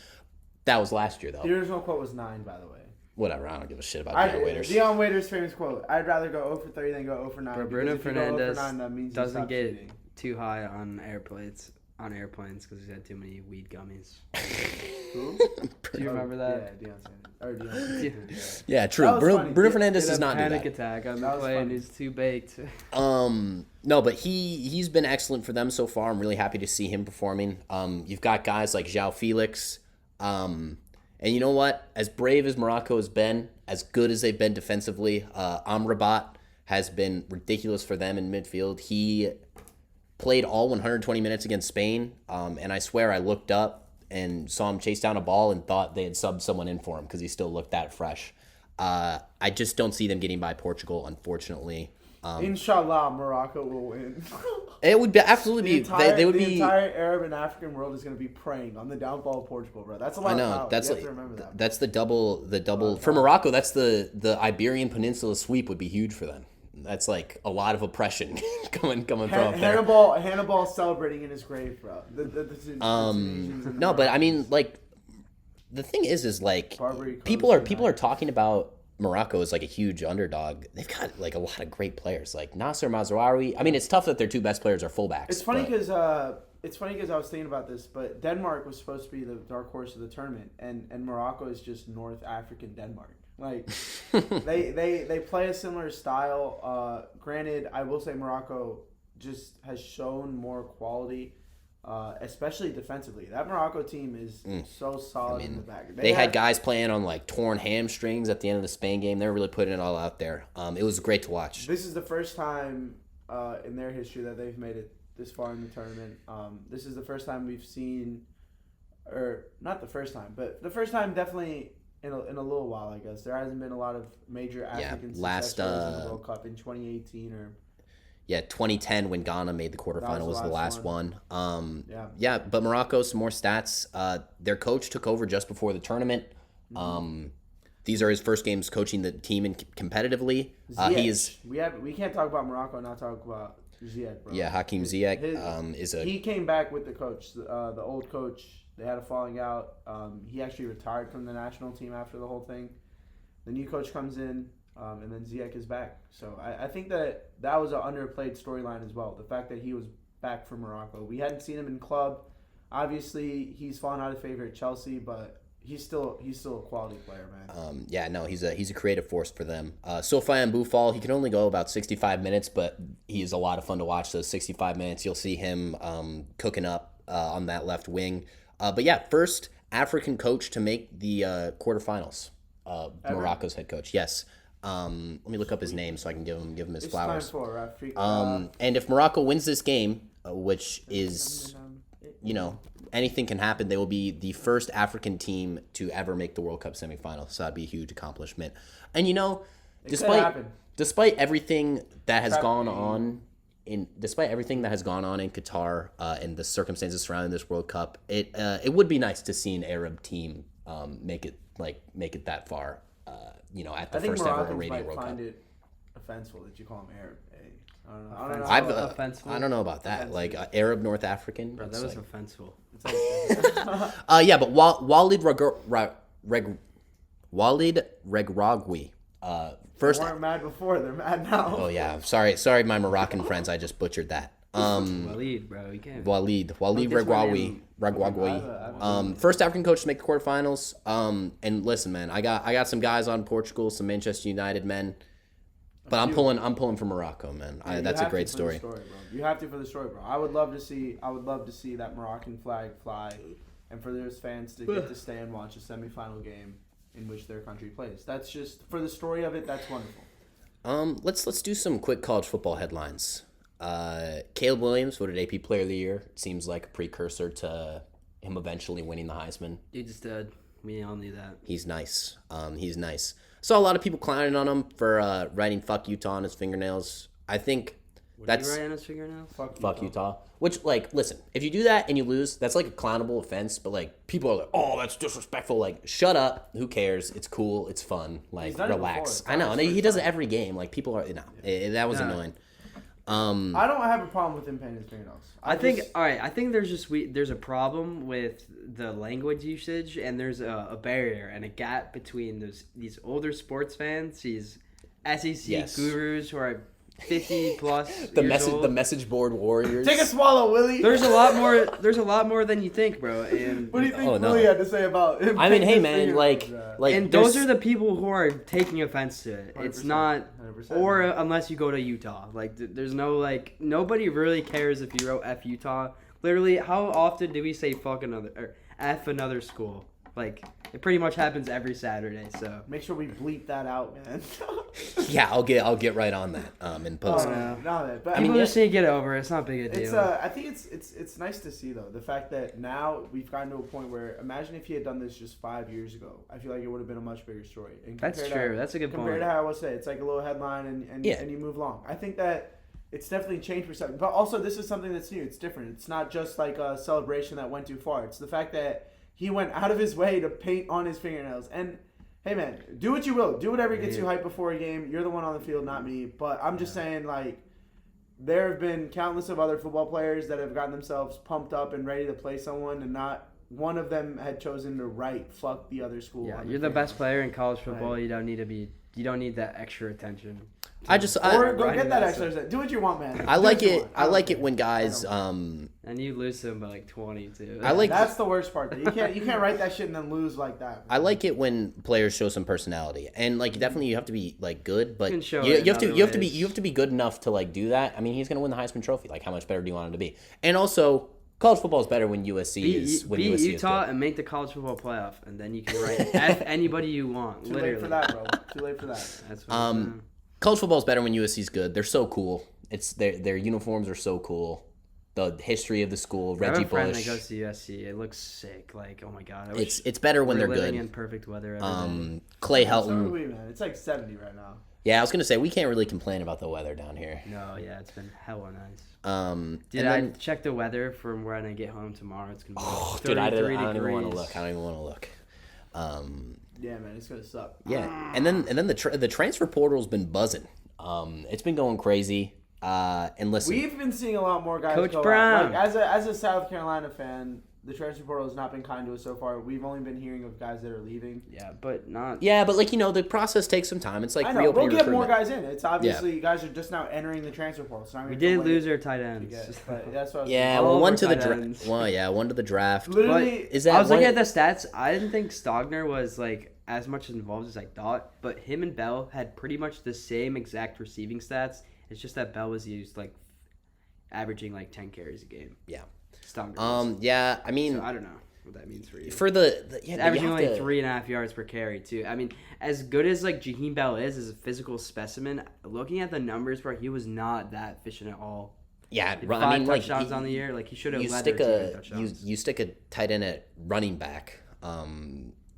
Speaker 3: That was last year, though.
Speaker 5: The original quote was 9, by the way.
Speaker 3: Whatever, I don't give a shit about Dion Waiters.
Speaker 5: Dion Waiters' famous quote, I'd rather go 0 for 30 than go 0 for 9.
Speaker 4: But Bruno Fernandes
Speaker 5: 9, that means
Speaker 4: doesn't get too high on airplanes because he's had too many weed gummies.
Speaker 5: Who?
Speaker 4: Do you remember that?
Speaker 5: Yeah, Deion Sanders.
Speaker 3: Yeah, true.
Speaker 5: That was funny.
Speaker 3: Bruno Fernandes does not do
Speaker 4: panic
Speaker 3: that.
Speaker 4: attack on the
Speaker 5: That was
Speaker 4: plane.
Speaker 5: funny.
Speaker 4: He's too baked.
Speaker 3: No, but he's been excellent for them so far. I'm really happy to see him performing. You've got guys like João Felix. And you know what? As brave as Morocco has been, as good as they've been defensively, Amrabat has been ridiculous for them in midfield. He played all 120 minutes against Spain, and I swear I looked up and saw him chase down a ball and thought they had subbed someone in for him because he still looked that fresh. I just don't see them getting by Portugal, unfortunately.
Speaker 5: Inshallah, Morocco will win.
Speaker 3: It would be absolutely
Speaker 5: The entire Arab and African world is going to be praying on the downfall of Portugal, bro. That's a lot
Speaker 3: I know.
Speaker 5: of power.
Speaker 3: That's
Speaker 5: you
Speaker 3: like
Speaker 5: have to remember that.
Speaker 3: that's the double for Morocco. That's the Iberian Peninsula sweep would be huge for them. That's like a lot of oppression coming from up there.
Speaker 5: Hannibal celebrating in his grave, bro.
Speaker 3: No, but I mean, like, the thing is like
Speaker 5: Barbary
Speaker 3: people
Speaker 5: Coast
Speaker 3: are talking about Morocco as like a huge underdog. They've got like a lot of great players, like Nasser Mazraoui. I mean, it's tough that their two best players are fullbacks.
Speaker 5: It's funny because I was thinking about this, but Denmark was supposed to be the dark horse of the tournament, and Morocco is just North African Denmark. Like they play a similar style. Granted, I will say Morocco just has shown more quality, especially defensively. That Morocco team is so solid in the back.
Speaker 3: They had guys playing on like torn hamstrings at the end of the Spain game. They were really putting it all out there. It was great to watch.
Speaker 5: This is the first time in their history that they've made it this far in the tournament. This is the first time we've seen, or not the first time, but the first time definitely in a little while, I guess. There hasn't been a lot of major African success stories in the World Cup in 2018 or...
Speaker 3: Yeah, 2010 when Ghana made the quarterfinal was the last one.
Speaker 5: Yeah,
Speaker 3: but Morocco, some more stats. Their coach took over just before the tournament. These are his first games coaching the team competitively.
Speaker 5: We can't talk about Morocco and not talk about Ziyech, bro.
Speaker 3: Yeah, Hakim Ziyech
Speaker 5: He came back with the coach, the old coach. They had a falling out. He actually retired from the national team after the whole thing. The new coach comes in, and then Ziyech is back. So I think that was an underplayed storyline as well. The fact that he was back for Morocco. We hadn't seen him in club. Obviously, he's fallen out of favor at Chelsea, but he's still a quality player, man.
Speaker 3: He's a creative force for them. Sofiane Boufal, he can only go about 65 minutes, but he is a lot of fun to watch those 65 minutes. You'll see him cooking up on that left wing. But yeah, first African coach to make the quarterfinals. Morocco's head coach. Yes. Let me look up his name so I can give him his flowers.
Speaker 5: It's time for Africa.
Speaker 3: And if Morocco wins this game, which is, anything can happen, they will be the first African team to ever make the World Cup semifinal. So that'd be a huge accomplishment. And despite everything that has gone on in Qatar and the circumstances surrounding this World Cup, it would be nice to see an Arab team make it that far. At the first ever Arabian World Cup.
Speaker 5: offenseful that you call him Arab. Hey, I don't know.
Speaker 4: Offenseful.
Speaker 3: I don't know about that. Like Arab North African.
Speaker 4: Bro, that was offenseful.
Speaker 5: It's like,
Speaker 3: Yeah, but Walid Regragui. First.
Speaker 5: they weren't mad before. They're mad now.
Speaker 3: Oh yeah, sorry, my Moroccan friends. I just butchered that.
Speaker 4: Walid, bro, you can't.
Speaker 3: Walid
Speaker 4: Don't diss my
Speaker 3: Regragui.
Speaker 4: man.
Speaker 3: First African coach to make the quarterfinals. And listen, man, I got some guys on Portugal, some Manchester United men, but I'm pulling for Morocco, man. That's a great story.
Speaker 5: Bro. You have to for the story, bro. I would love to see that Moroccan flag fly, and for those fans to get to stay and watch a semifinal game in which their country plays. That's just for the story of it. That's wonderful.
Speaker 3: Let's do some quick college football headlines. Caleb Williams voted AP Player of the Year. It seems like a precursor to him eventually winning the Heisman.
Speaker 4: Dude just dead. We all knew that.
Speaker 3: He's nice. Saw a lot of people clowning on him for writing "fuck Utah" on his fingernails. I think that's
Speaker 4: Did he write on his fingernails?
Speaker 3: fuck Utah. Which, like, listen, if you do that and you lose, that's like a clownable offense. But like, people are like, "Oh, that's disrespectful." Like, shut up. Who cares? It's cool. It's fun. Like,
Speaker 5: done it
Speaker 3: relax.
Speaker 5: before.
Speaker 3: I know. And he does it every game. Like, people are that was annoying.
Speaker 5: I don't have a problem with him painting his fingernails.
Speaker 4: I think there's a problem with the language usage, and there's a barrier and a gap between these older sports fans, these SEC gurus who are 50 plus
Speaker 3: The
Speaker 4: years
Speaker 3: message board warriors.
Speaker 5: Take a swallow, Willie.
Speaker 4: There's a lot more. There's a lot more than you think, bro. And
Speaker 5: What do you think
Speaker 3: Oh, no.
Speaker 5: Willie had to say about him?
Speaker 3: I mean,
Speaker 5: painting
Speaker 3: hey
Speaker 5: his
Speaker 3: man,
Speaker 5: fingernails?
Speaker 3: like
Speaker 4: and
Speaker 3: there's-
Speaker 4: those are the people who are taking offense to it. It's
Speaker 5: 100%,
Speaker 4: not,
Speaker 5: 100%.
Speaker 4: or unless you go to Utah. Like, there's no, like, nobody really cares if you wrote F Utah. Literally, how often do we say fuck another, or F another school? Like, it pretty much happens every Saturday, so.
Speaker 5: Make sure we bleep that out, man.
Speaker 3: yeah, I'll get right on that in post.
Speaker 5: But
Speaker 3: I mean,
Speaker 4: People just need to get it over. It's not big a deal.
Speaker 5: it's I think it's nice to see though the fact that now we've gotten to a point where imagine if he had done this just 5 years ago. I feel like it would have been a much bigger story. And
Speaker 4: That's
Speaker 5: compared
Speaker 4: true. That's a good
Speaker 5: Compared
Speaker 4: point.
Speaker 5: to how I would say it's like a little headline and
Speaker 3: Yeah.
Speaker 5: you move along. I think that it's definitely changed perception. But also this is something that's new. It's different. It's not just like a celebration that went too far. It's the fact that he went out of his way to paint on his fingernails. And hey man, do what you will. Do whatever gets you hyped before a game. You're the one on the field, not me. But I'm just saying, like, there have been countless of other football players that have gotten themselves pumped up and ready to play someone, and not one of them had chosen to write "fuck the other school."
Speaker 4: Yeah,
Speaker 5: on
Speaker 4: you're
Speaker 5: their
Speaker 4: the best
Speaker 5: fingernails.
Speaker 4: player in college football.
Speaker 5: Right.
Speaker 4: You don't need that extra attention.
Speaker 3: I just
Speaker 5: Or go
Speaker 4: writing
Speaker 5: get that
Speaker 4: that
Speaker 5: exercise. Do what you want, man.
Speaker 3: I
Speaker 5: Do
Speaker 3: like
Speaker 5: what you
Speaker 3: it.
Speaker 5: want.
Speaker 3: I
Speaker 5: don't
Speaker 3: like
Speaker 5: care.
Speaker 3: it when guys
Speaker 4: And you lose them by like 20 too.
Speaker 3: I like
Speaker 5: That's the worst part. Though. You can't write that shit and then lose like that.
Speaker 3: I like it when players show some personality, and like definitely you have to be like good, but
Speaker 4: You can show
Speaker 3: you
Speaker 4: it
Speaker 3: have to
Speaker 4: in
Speaker 3: you have to
Speaker 4: other
Speaker 3: be
Speaker 4: ways.
Speaker 3: you have to be good enough to like do that. I mean, he's gonna win the Heisman Trophy. Like, how much better do you want him to be? And also, college football is better when USC is when
Speaker 4: beat
Speaker 3: USC
Speaker 4: Utah
Speaker 3: is good.
Speaker 4: and make the college football playoff, and then you can write F anybody you want.
Speaker 5: Too
Speaker 4: literally.
Speaker 5: late for that, bro. Too late for that.
Speaker 4: That's what I'm saying.
Speaker 3: College football is better when USC is good. They're so cool. It's their uniforms are so cool. The history of the school,
Speaker 4: I have
Speaker 3: Reggie
Speaker 4: a friend
Speaker 3: Bush.
Speaker 4: that goes to USC. It looks sick. Like, oh my god. I wish
Speaker 3: It's better when
Speaker 4: we
Speaker 3: they're
Speaker 4: were living
Speaker 3: good.
Speaker 4: in perfect weather every day.
Speaker 3: Clay
Speaker 5: So do
Speaker 3: Helton.
Speaker 5: we, man. It's like 70 right now.
Speaker 3: Yeah, I was gonna say we can't really complain about the weather down here.
Speaker 4: No, yeah, it's been hella nice.
Speaker 3: and
Speaker 4: Dude, I
Speaker 3: then-
Speaker 4: checked the weather from when I get home tomorrow. It's gonna be like
Speaker 3: Dude, I
Speaker 4: 33
Speaker 3: don't even want to
Speaker 4: degrees.
Speaker 3: look. I don't even want to look.
Speaker 5: Yeah, man. It's gonna suck.
Speaker 3: Yeah, and then the transfer portal's been buzzing. It's been going crazy. And listen,
Speaker 5: We've been seeing a lot more guys
Speaker 4: Coach
Speaker 5: go
Speaker 4: Brown.
Speaker 5: out. Like, as a South Carolina fan, the transfer portal has not been kind to us so far. We've only been hearing of guys that are leaving.
Speaker 4: Yeah, but not.
Speaker 3: yeah, but like the process takes some time. It's like
Speaker 5: I know.
Speaker 3: reopening
Speaker 5: We'll get more
Speaker 3: recruitment.
Speaker 5: guys in. It's obviously guys are just now entering the transfer portal. So
Speaker 4: We did lose our tight ends.
Speaker 5: But that's what I was
Speaker 3: Yeah,
Speaker 5: thinking.
Speaker 3: well,
Speaker 4: All
Speaker 3: one
Speaker 4: of
Speaker 3: to
Speaker 4: our
Speaker 3: the
Speaker 4: tight
Speaker 3: draft.
Speaker 4: ends.
Speaker 3: Well, yeah, one to the draft.
Speaker 5: Literally,
Speaker 3: Is that
Speaker 4: I was
Speaker 3: one?
Speaker 4: looking at the stats. I didn't think Stogner was like as much involved as I thought, but him and Bell had pretty much the same exact receiving stats. It's just that Bell was used like averaging like 10 carries a game.
Speaker 3: Yeah.
Speaker 4: Stogner. was.
Speaker 3: Yeah. I mean,
Speaker 4: So I don't know what that means for you.
Speaker 3: for the yeah,
Speaker 4: He's
Speaker 3: you
Speaker 4: averaging
Speaker 3: have
Speaker 4: like
Speaker 3: to-
Speaker 4: 3.5 yards per carry too. I mean, as good as like Jaheim Bell is as a physical specimen, looking at the numbers, bro, he was not that efficient at all.
Speaker 3: Yeah,
Speaker 4: He had
Speaker 3: I
Speaker 4: 5
Speaker 3: mean, like
Speaker 4: touchdowns on the year. Like he should have
Speaker 3: you
Speaker 4: led
Speaker 3: stick
Speaker 4: their team in
Speaker 3: a
Speaker 4: touchdowns.
Speaker 3: you stick a tight end at running back.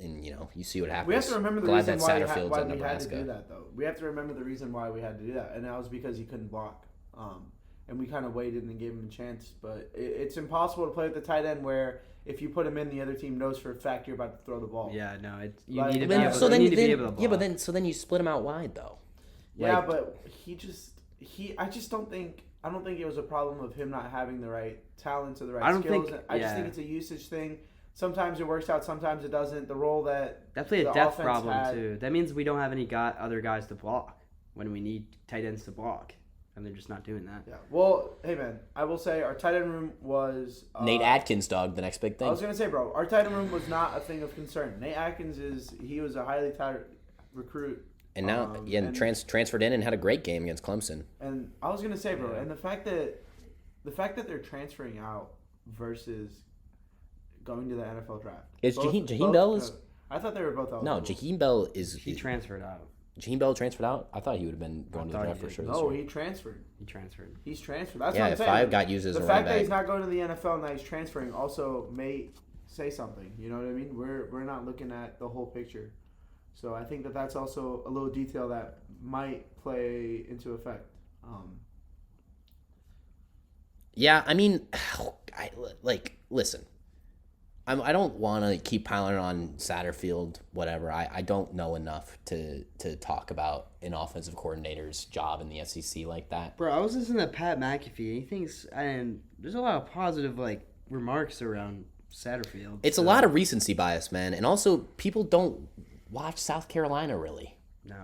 Speaker 3: And you see what happens.
Speaker 5: We have to remember the
Speaker 3: Glad
Speaker 5: reason
Speaker 3: that
Speaker 5: why,
Speaker 3: Satterfield's
Speaker 5: why
Speaker 3: at
Speaker 5: we had to
Speaker 3: Nebraska.
Speaker 5: do that, though. We have to remember the reason why we had to do that, and that was because he couldn't block. And we kind of waited and gave him a chance. But it's impossible to play with the tight end where if you put him in, the other team knows for a fact you're about to throw the ball.
Speaker 4: Yeah, no, you
Speaker 5: Like,
Speaker 4: need to be
Speaker 5: then-
Speaker 4: able.
Speaker 5: so
Speaker 4: you
Speaker 5: then-
Speaker 4: need to be able to block.
Speaker 3: Yeah, but then you split them out wide though.
Speaker 5: Yeah,
Speaker 3: Like,
Speaker 5: but I just don't think it was a problem of him not having the right talents or the right
Speaker 4: I don't
Speaker 5: skills.
Speaker 4: think-
Speaker 5: I just
Speaker 4: yeah.
Speaker 5: think it's a usage thing. Sometimes it works out, sometimes it doesn't. The role that
Speaker 4: Definitely
Speaker 5: the
Speaker 4: a depth
Speaker 5: offense
Speaker 4: problem
Speaker 5: had-
Speaker 4: too. That means we don't have any other guys to block when we need tight ends to block, and they're just not doing that.
Speaker 5: Yeah. Well, hey man, I will say our tight end room was
Speaker 3: Nate Atkins, dog, the next big
Speaker 5: I
Speaker 3: thing.
Speaker 5: was gonna say, bro, our tight end room was not a thing of concern. Nate Atkins he was a highly touted recruit.
Speaker 3: And now,
Speaker 5: and
Speaker 3: transferred in and had a great game against Clemson.
Speaker 5: And I was gonna say, bro,
Speaker 4: Yeah.
Speaker 5: and the fact that they're transferring out versus going to the NFL draft.
Speaker 3: Is
Speaker 5: Both-
Speaker 3: Jaheim
Speaker 5: both-
Speaker 3: Bell is?
Speaker 5: I thought they were both eligible.
Speaker 3: No, Jaheim Bell is.
Speaker 4: He transferred out.
Speaker 3: Jaheim Bell transferred out. I thought he would have been going to the
Speaker 4: thought
Speaker 3: draft
Speaker 4: he
Speaker 3: for
Speaker 4: did.
Speaker 3: sure. This
Speaker 5: No,
Speaker 3: year.
Speaker 5: he transferred.
Speaker 4: He transferred.
Speaker 5: He's transferred. That's
Speaker 3: Yeah,
Speaker 5: what I'm
Speaker 3: if
Speaker 5: saying.
Speaker 3: I got used as
Speaker 5: the
Speaker 3: a
Speaker 5: fact
Speaker 3: running
Speaker 5: that he's
Speaker 3: back.
Speaker 5: not going to the NFL and that he's transferring also may say something. You know what I mean? We're not looking at the whole picture. So I think that's also a little detail that might play into effect.
Speaker 3: Yeah, I mean, listen. I don't want to keep piling on Satterfield, whatever. I don't know enough to talk about an offensive coordinator's job in the SEC like that.
Speaker 4: Bro, I was listening to Pat McAfee. He thinks, and there's a lot of positive remarks around Satterfield.
Speaker 3: It's a lot of recency bias, man, and also people don't watch South Carolina really.
Speaker 4: No,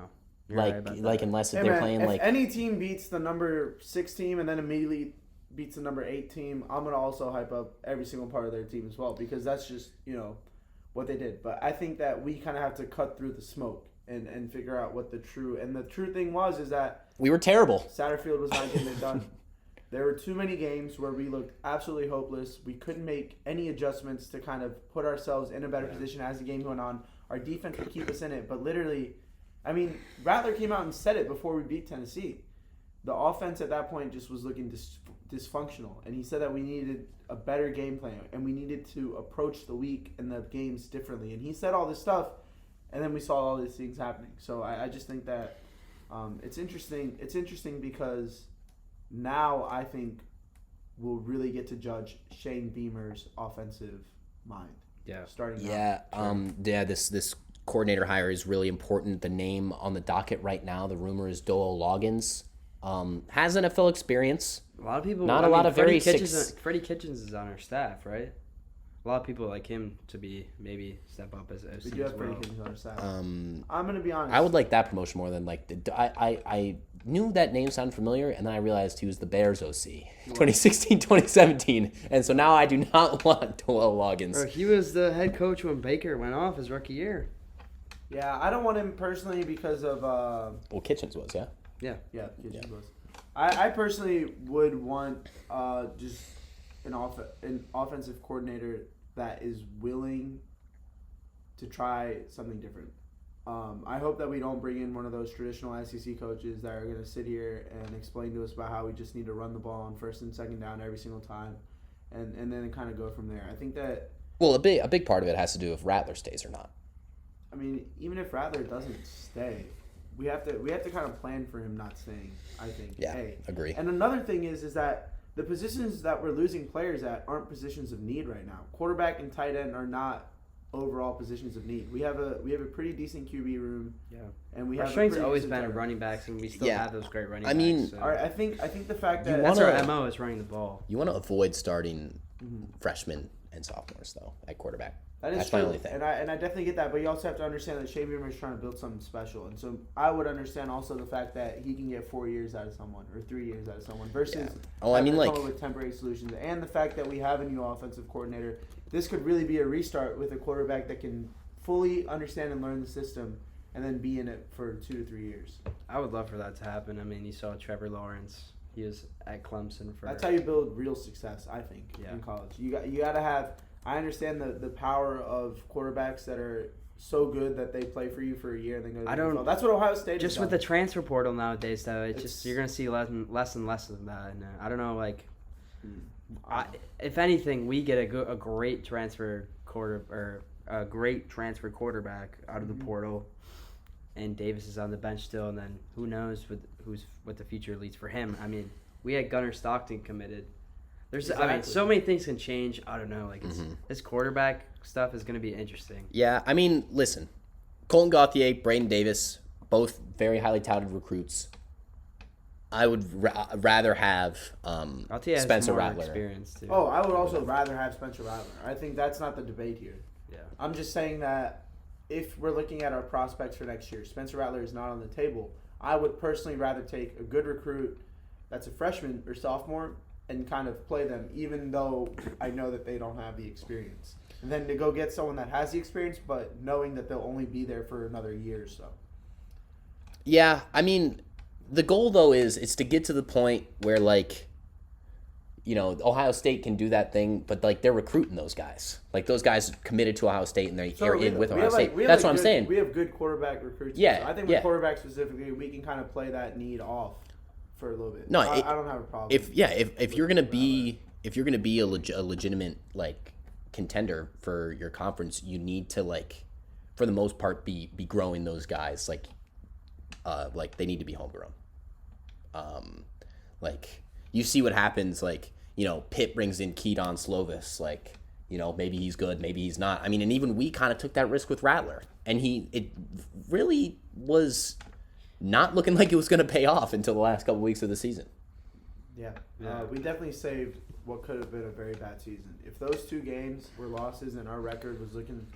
Speaker 4: you're right about that.
Speaker 3: Unless
Speaker 5: Hey,
Speaker 3: they're
Speaker 5: man,
Speaker 3: playing
Speaker 5: if any team beats the number 6 team and then immediately beats the number 8 team, I'm gonna also hype up every single part of their team as well because that's just what they did. But I think that we kind of have to cut through the smoke and figure out what the true thing is that
Speaker 3: we were terrible.
Speaker 5: Satterfield was not getting it done. There were too many games where we looked absolutely hopeless. We couldn't make any adjustments to kind of put ourselves in a better position as the game went on. Our defense would keep us in it, but literally, I mean, Rattler came out and said it before we beat Tennessee. The offense at that point just was looking dysfunctional, and he said that we needed a better game plan and we needed to approach the week and the games differently. And he said all this stuff, and then we saw all these things happening. So I just think that it's interesting. It's interesting because now I think we'll really get to judge Shane Beamer's offensive mind.
Speaker 4: Yeah.
Speaker 5: Starting now.
Speaker 3: Yeah, this coordinator hire is really important. The name on the docket right now, the rumor is Doyle Loggins. Has NFL experience.
Speaker 4: A lot of people.
Speaker 3: Not a lot of very
Speaker 4: Freddie Kitchens is on our staff, right? A lot of people like him to be maybe step up as
Speaker 5: We
Speaker 4: OC
Speaker 5: do
Speaker 4: as
Speaker 5: have
Speaker 4: well.
Speaker 5: pretty kids on our side. I'm gonna be honest.
Speaker 3: I would like that promotion more than I knew that name sounded familiar, and then I realized he was the Bears OC 2016, 2017, and so now I do not want Doyle Loggins.
Speaker 4: Bro, he was the head coach when Baker went off his rookie year.
Speaker 5: Yeah, I don't want him personally because of
Speaker 3: Well, Kitchens was, yeah.
Speaker 5: yeah, Kitchens was. I personally would want just an offensive coordinator that is willing to try something different. I hope that we don't bring in one of those traditional SEC coaches that are going to sit here and explain to us about how we just need to run the ball on first and second down every single time, and then kind of go from there. I think that.
Speaker 3: Well, a big part of it has to do if Rattler stays or not.
Speaker 5: I mean, even if Rattler doesn't stay, we have to kind of plan for him not staying. I think.
Speaker 3: Yeah, agree.
Speaker 5: And another thing is that the positions that we're losing players at aren't positions of need right now. Quarterback and tight end are not overall positions of need. We have a pretty decent QB room.
Speaker 4: Yeah.
Speaker 5: And we
Speaker 4: Our
Speaker 5: have
Speaker 4: strength's
Speaker 5: pretty
Speaker 4: always
Speaker 5: decent
Speaker 4: been
Speaker 5: tight end.
Speaker 4: running backs, and we still
Speaker 3: Yeah.
Speaker 4: have those great running
Speaker 3: I
Speaker 4: backs.
Speaker 3: mean,
Speaker 4: so.
Speaker 5: All right, I think the fact that
Speaker 4: That's
Speaker 3: wanna-
Speaker 4: our MO is running the ball.
Speaker 3: You want to avoid starting freshmen and sophomores though at quarterback.
Speaker 5: that is
Speaker 3: That's
Speaker 5: true,
Speaker 3: my only thing.
Speaker 5: and I definitely get that, but you also have to understand that Shane Beamer is trying to build something special, and so I would understand also the fact that he can get 4 years out of someone or 3 years out of someone versus
Speaker 3: Yeah. Oh, I mean,
Speaker 5: having to
Speaker 3: like-
Speaker 5: come up with temporary solutions, and the fact that we have a new offensive coordinator. This could really be a restart with a quarterback that can fully understand and learn the system, and then be in it for 2 to 3 years.
Speaker 4: I would love for that to happen. I mean, you saw Trevor Lawrence. He was at Clemson for.
Speaker 5: That's how you build real success, I think,
Speaker 4: Yeah.
Speaker 5: in college. You got to have. I understand the power of quarterbacks that are so good that they play for you for a year and then go to the
Speaker 4: I don't-
Speaker 5: NFL. That's what Ohio State
Speaker 4: Just
Speaker 5: has
Speaker 4: with the
Speaker 5: done.
Speaker 4: transfer portal nowadays, though, it's
Speaker 5: It's-
Speaker 4: just you're gonna see less and less of that. And I don't know, like,
Speaker 5: Hmm.
Speaker 4: if anything, we get a great transfer quarterback out of the portal, and Davis is on the bench still, and then who knows what the future leads for him. I mean, we had Gunnar Stockton committed. I mean,
Speaker 5: Exactly.
Speaker 4: so many things can change. I don't know, like this quarterback stuff is gonna be interesting.
Speaker 3: Yeah, I mean, listen, Colton Gauthier, Braden Davis, both very highly touted recruits. I would rather have
Speaker 4: Altea has
Speaker 3: Spencer
Speaker 4: more
Speaker 3: Rattler.
Speaker 4: experience too.
Speaker 5: Oh, I would also rather have Spencer Rattler. I think that's not the debate here.
Speaker 4: Yeah.
Speaker 5: I'm just saying that if we're looking at our prospects for next year, Spencer Rattler is not on the table. I would personally rather take a good recruit that's a freshman or sophomore and kind of play them, even though I know that they don't have the experience. And then to go get someone that has the experience, but knowing that they'll only be there for another year or so.
Speaker 3: Yeah, I mean, the goal though is to get to the point where like, you know, Ohio State can do that thing, but like they're recruiting those guys. Like those guys committed to Ohio State and they're in with Ohio State. That's what I'm saying.
Speaker 5: We have good quarterback recruits.
Speaker 3: Yeah,
Speaker 5: So I think with quarterback specifically, we can kind of play that need off for a little bit.
Speaker 3: No,
Speaker 5: I don't have a problem.
Speaker 3: If you're gonna be a legitimate like contender for your conference, you need to like, for the most part, be growing those guys like they need to be homegrown. Like you see what happens, like, you know, Pitt brings in Keaton Slovis, like, you know, maybe he's good, maybe he's not. I mean, and even we kind of took that risk with Rattler, and it really was not looking like it was going to pay off until the last couple weeks of the season.
Speaker 5: Yeah. We definitely saved what could have been a very bad season. If those 2 games were losses and our record was looking,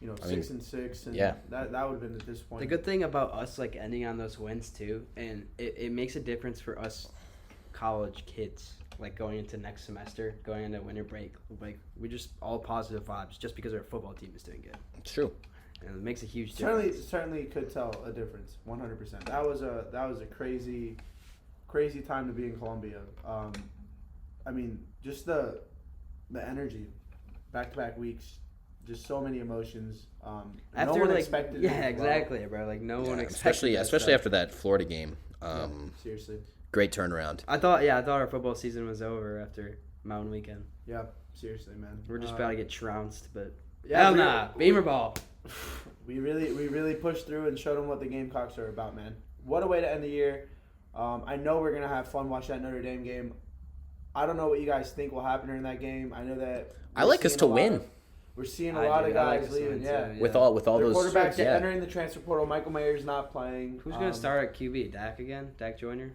Speaker 5: you know, 6-6, and
Speaker 3: yeah,
Speaker 5: that would have been at this point.
Speaker 4: The good thing about us like ending on those wins too, and it makes a difference for us college kids, like going into next semester, going into winter break, like we just all positive vibes just because our football team is doing good.
Speaker 3: It's true.
Speaker 4: And it makes a huge difference.
Speaker 5: Certainly could tell a difference, 100%. That was a crazy time to be in Columbia. I mean, just the energy, back-to-back weeks, just so many emotions.
Speaker 4: After
Speaker 5: no one
Speaker 4: like,
Speaker 5: expected.
Speaker 4: yeah, exactly, bro. Like no one expected.
Speaker 3: Especially after that Florida game.
Speaker 5: Seriously.
Speaker 3: Great turnaround.
Speaker 4: I thought our football season was over after Mountain Weekend.
Speaker 5: Yeah, seriously, man.
Speaker 4: We're just about to get trounced, but
Speaker 5: yeah,
Speaker 4: hell nah, Beamer ball.
Speaker 5: We really pushed through and showed them what the Gamecocks are about, man. What a way to end the year. I know we're gonna have fun watching that Notre Dame game. I don't know what you guys think will happen during that game. I know that
Speaker 3: I like us to win.
Speaker 5: We're seeing a lot of guys leaving. Yeah,
Speaker 3: with all those
Speaker 5: quarterbacks entering the transfer portal. Michael Mayer's not playing.
Speaker 4: Who's gonna start at QB? Dak again? Dak Joyner?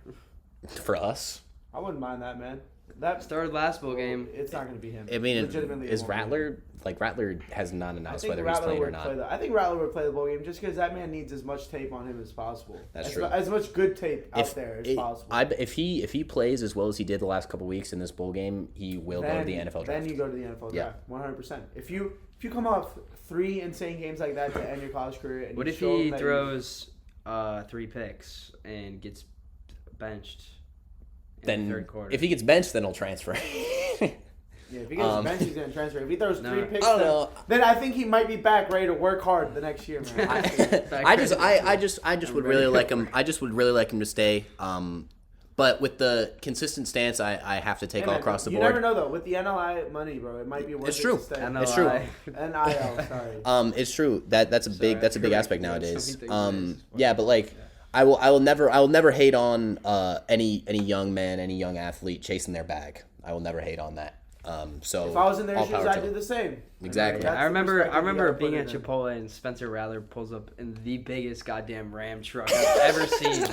Speaker 3: For us,
Speaker 5: I wouldn't mind that, man. That
Speaker 4: started last bowl game.
Speaker 5: It's not going to be him.
Speaker 3: I mean,
Speaker 5: legitimately,
Speaker 3: is Rattler Rattler has not announced whether he's
Speaker 5: Rattler
Speaker 3: playing or
Speaker 5: would
Speaker 3: not.
Speaker 5: I think Rattler would play the bowl game just because that man needs as much tape on him as possible.
Speaker 3: That's true.
Speaker 5: As much good tape out there as possible.
Speaker 3: If he plays as well as he did the last couple weeks in this bowl game, he will go to the NFL draft.
Speaker 5: Then you go to the NFL draft, 100%. If you come off 3 insane games like that to end your college career, and
Speaker 4: what if he throws 3 picks and gets benched? In the third quarter.
Speaker 3: If he gets benched, then he'll transfer.
Speaker 5: Yeah, if he gets benched, he's gonna transfer. If he throws 3 picks, then I think he might be back ready to work hard the next year, man.
Speaker 3: I just would really like him. I just would really like him to stay. But with the consistent stance, I have to take all across the board.
Speaker 5: You never know though. With the NLI money, bro, it might be worth it to stay.
Speaker 3: NLI. It's true.
Speaker 5: NIL, sorry.
Speaker 3: It's true. That's a big aspect nowadays. Yeah, but like. I will never hate on any young man, any young athlete chasing their bag. I will never hate on that. So
Speaker 5: if I was in their shoes, I'd do the same.
Speaker 3: Exactly.
Speaker 4: I remember being at Chipotle and Spencer Rattler pulls up in the biggest goddamn Ram truck I've ever seen.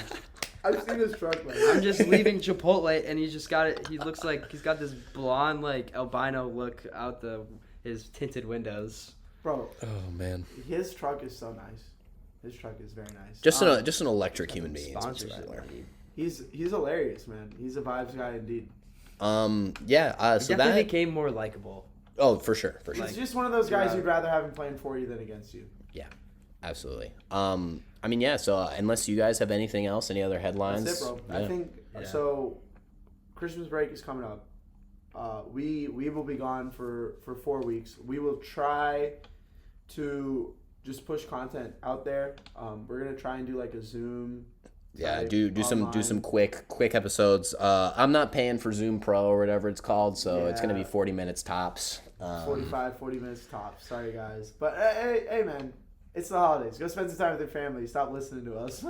Speaker 5: I've seen this truck, man.
Speaker 4: I'm just leaving Chipotle and he's just got it. He looks like he's got this blonde like albino look out his tinted windows.
Speaker 5: Bro.
Speaker 3: Oh man.
Speaker 5: His truck is so nice. His truck is very nice.
Speaker 3: Just an electric human being.
Speaker 5: He's hilarious, man. He's a vibes guy indeed.
Speaker 3: Yeah. So
Speaker 4: definitely became more likable.
Speaker 3: Oh, for sure.
Speaker 5: He's just one of those guys you'd rather have him playing for you than against you.
Speaker 3: Yeah, absolutely. I mean, yeah. So unless you guys have anything else, any other headlines?
Speaker 5: That's it, bro. Yeah. I think so. Christmas break is coming up. We will be gone for 4 weeks. We will try to just push content out there. We're gonna try and do like a Zoom.
Speaker 3: Yeah, do some quick episodes. I'm not paying for Zoom Pro or whatever it's called, so it's gonna be 40 minutes tops.
Speaker 5: 40 minutes tops. Sorry guys, but hey man, it's the holidays. Go spend some time with your family. Stop listening to us.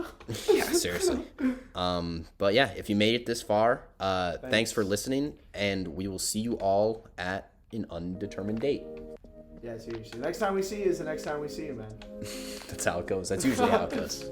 Speaker 3: Yeah, seriously. But yeah, if you made it this far, thanks for listening, and we will see you all at an undetermined date.
Speaker 5: Yeah, seriously. Next time we see you is the next time we see you, man.
Speaker 3: That's how it goes. That's usually how it goes.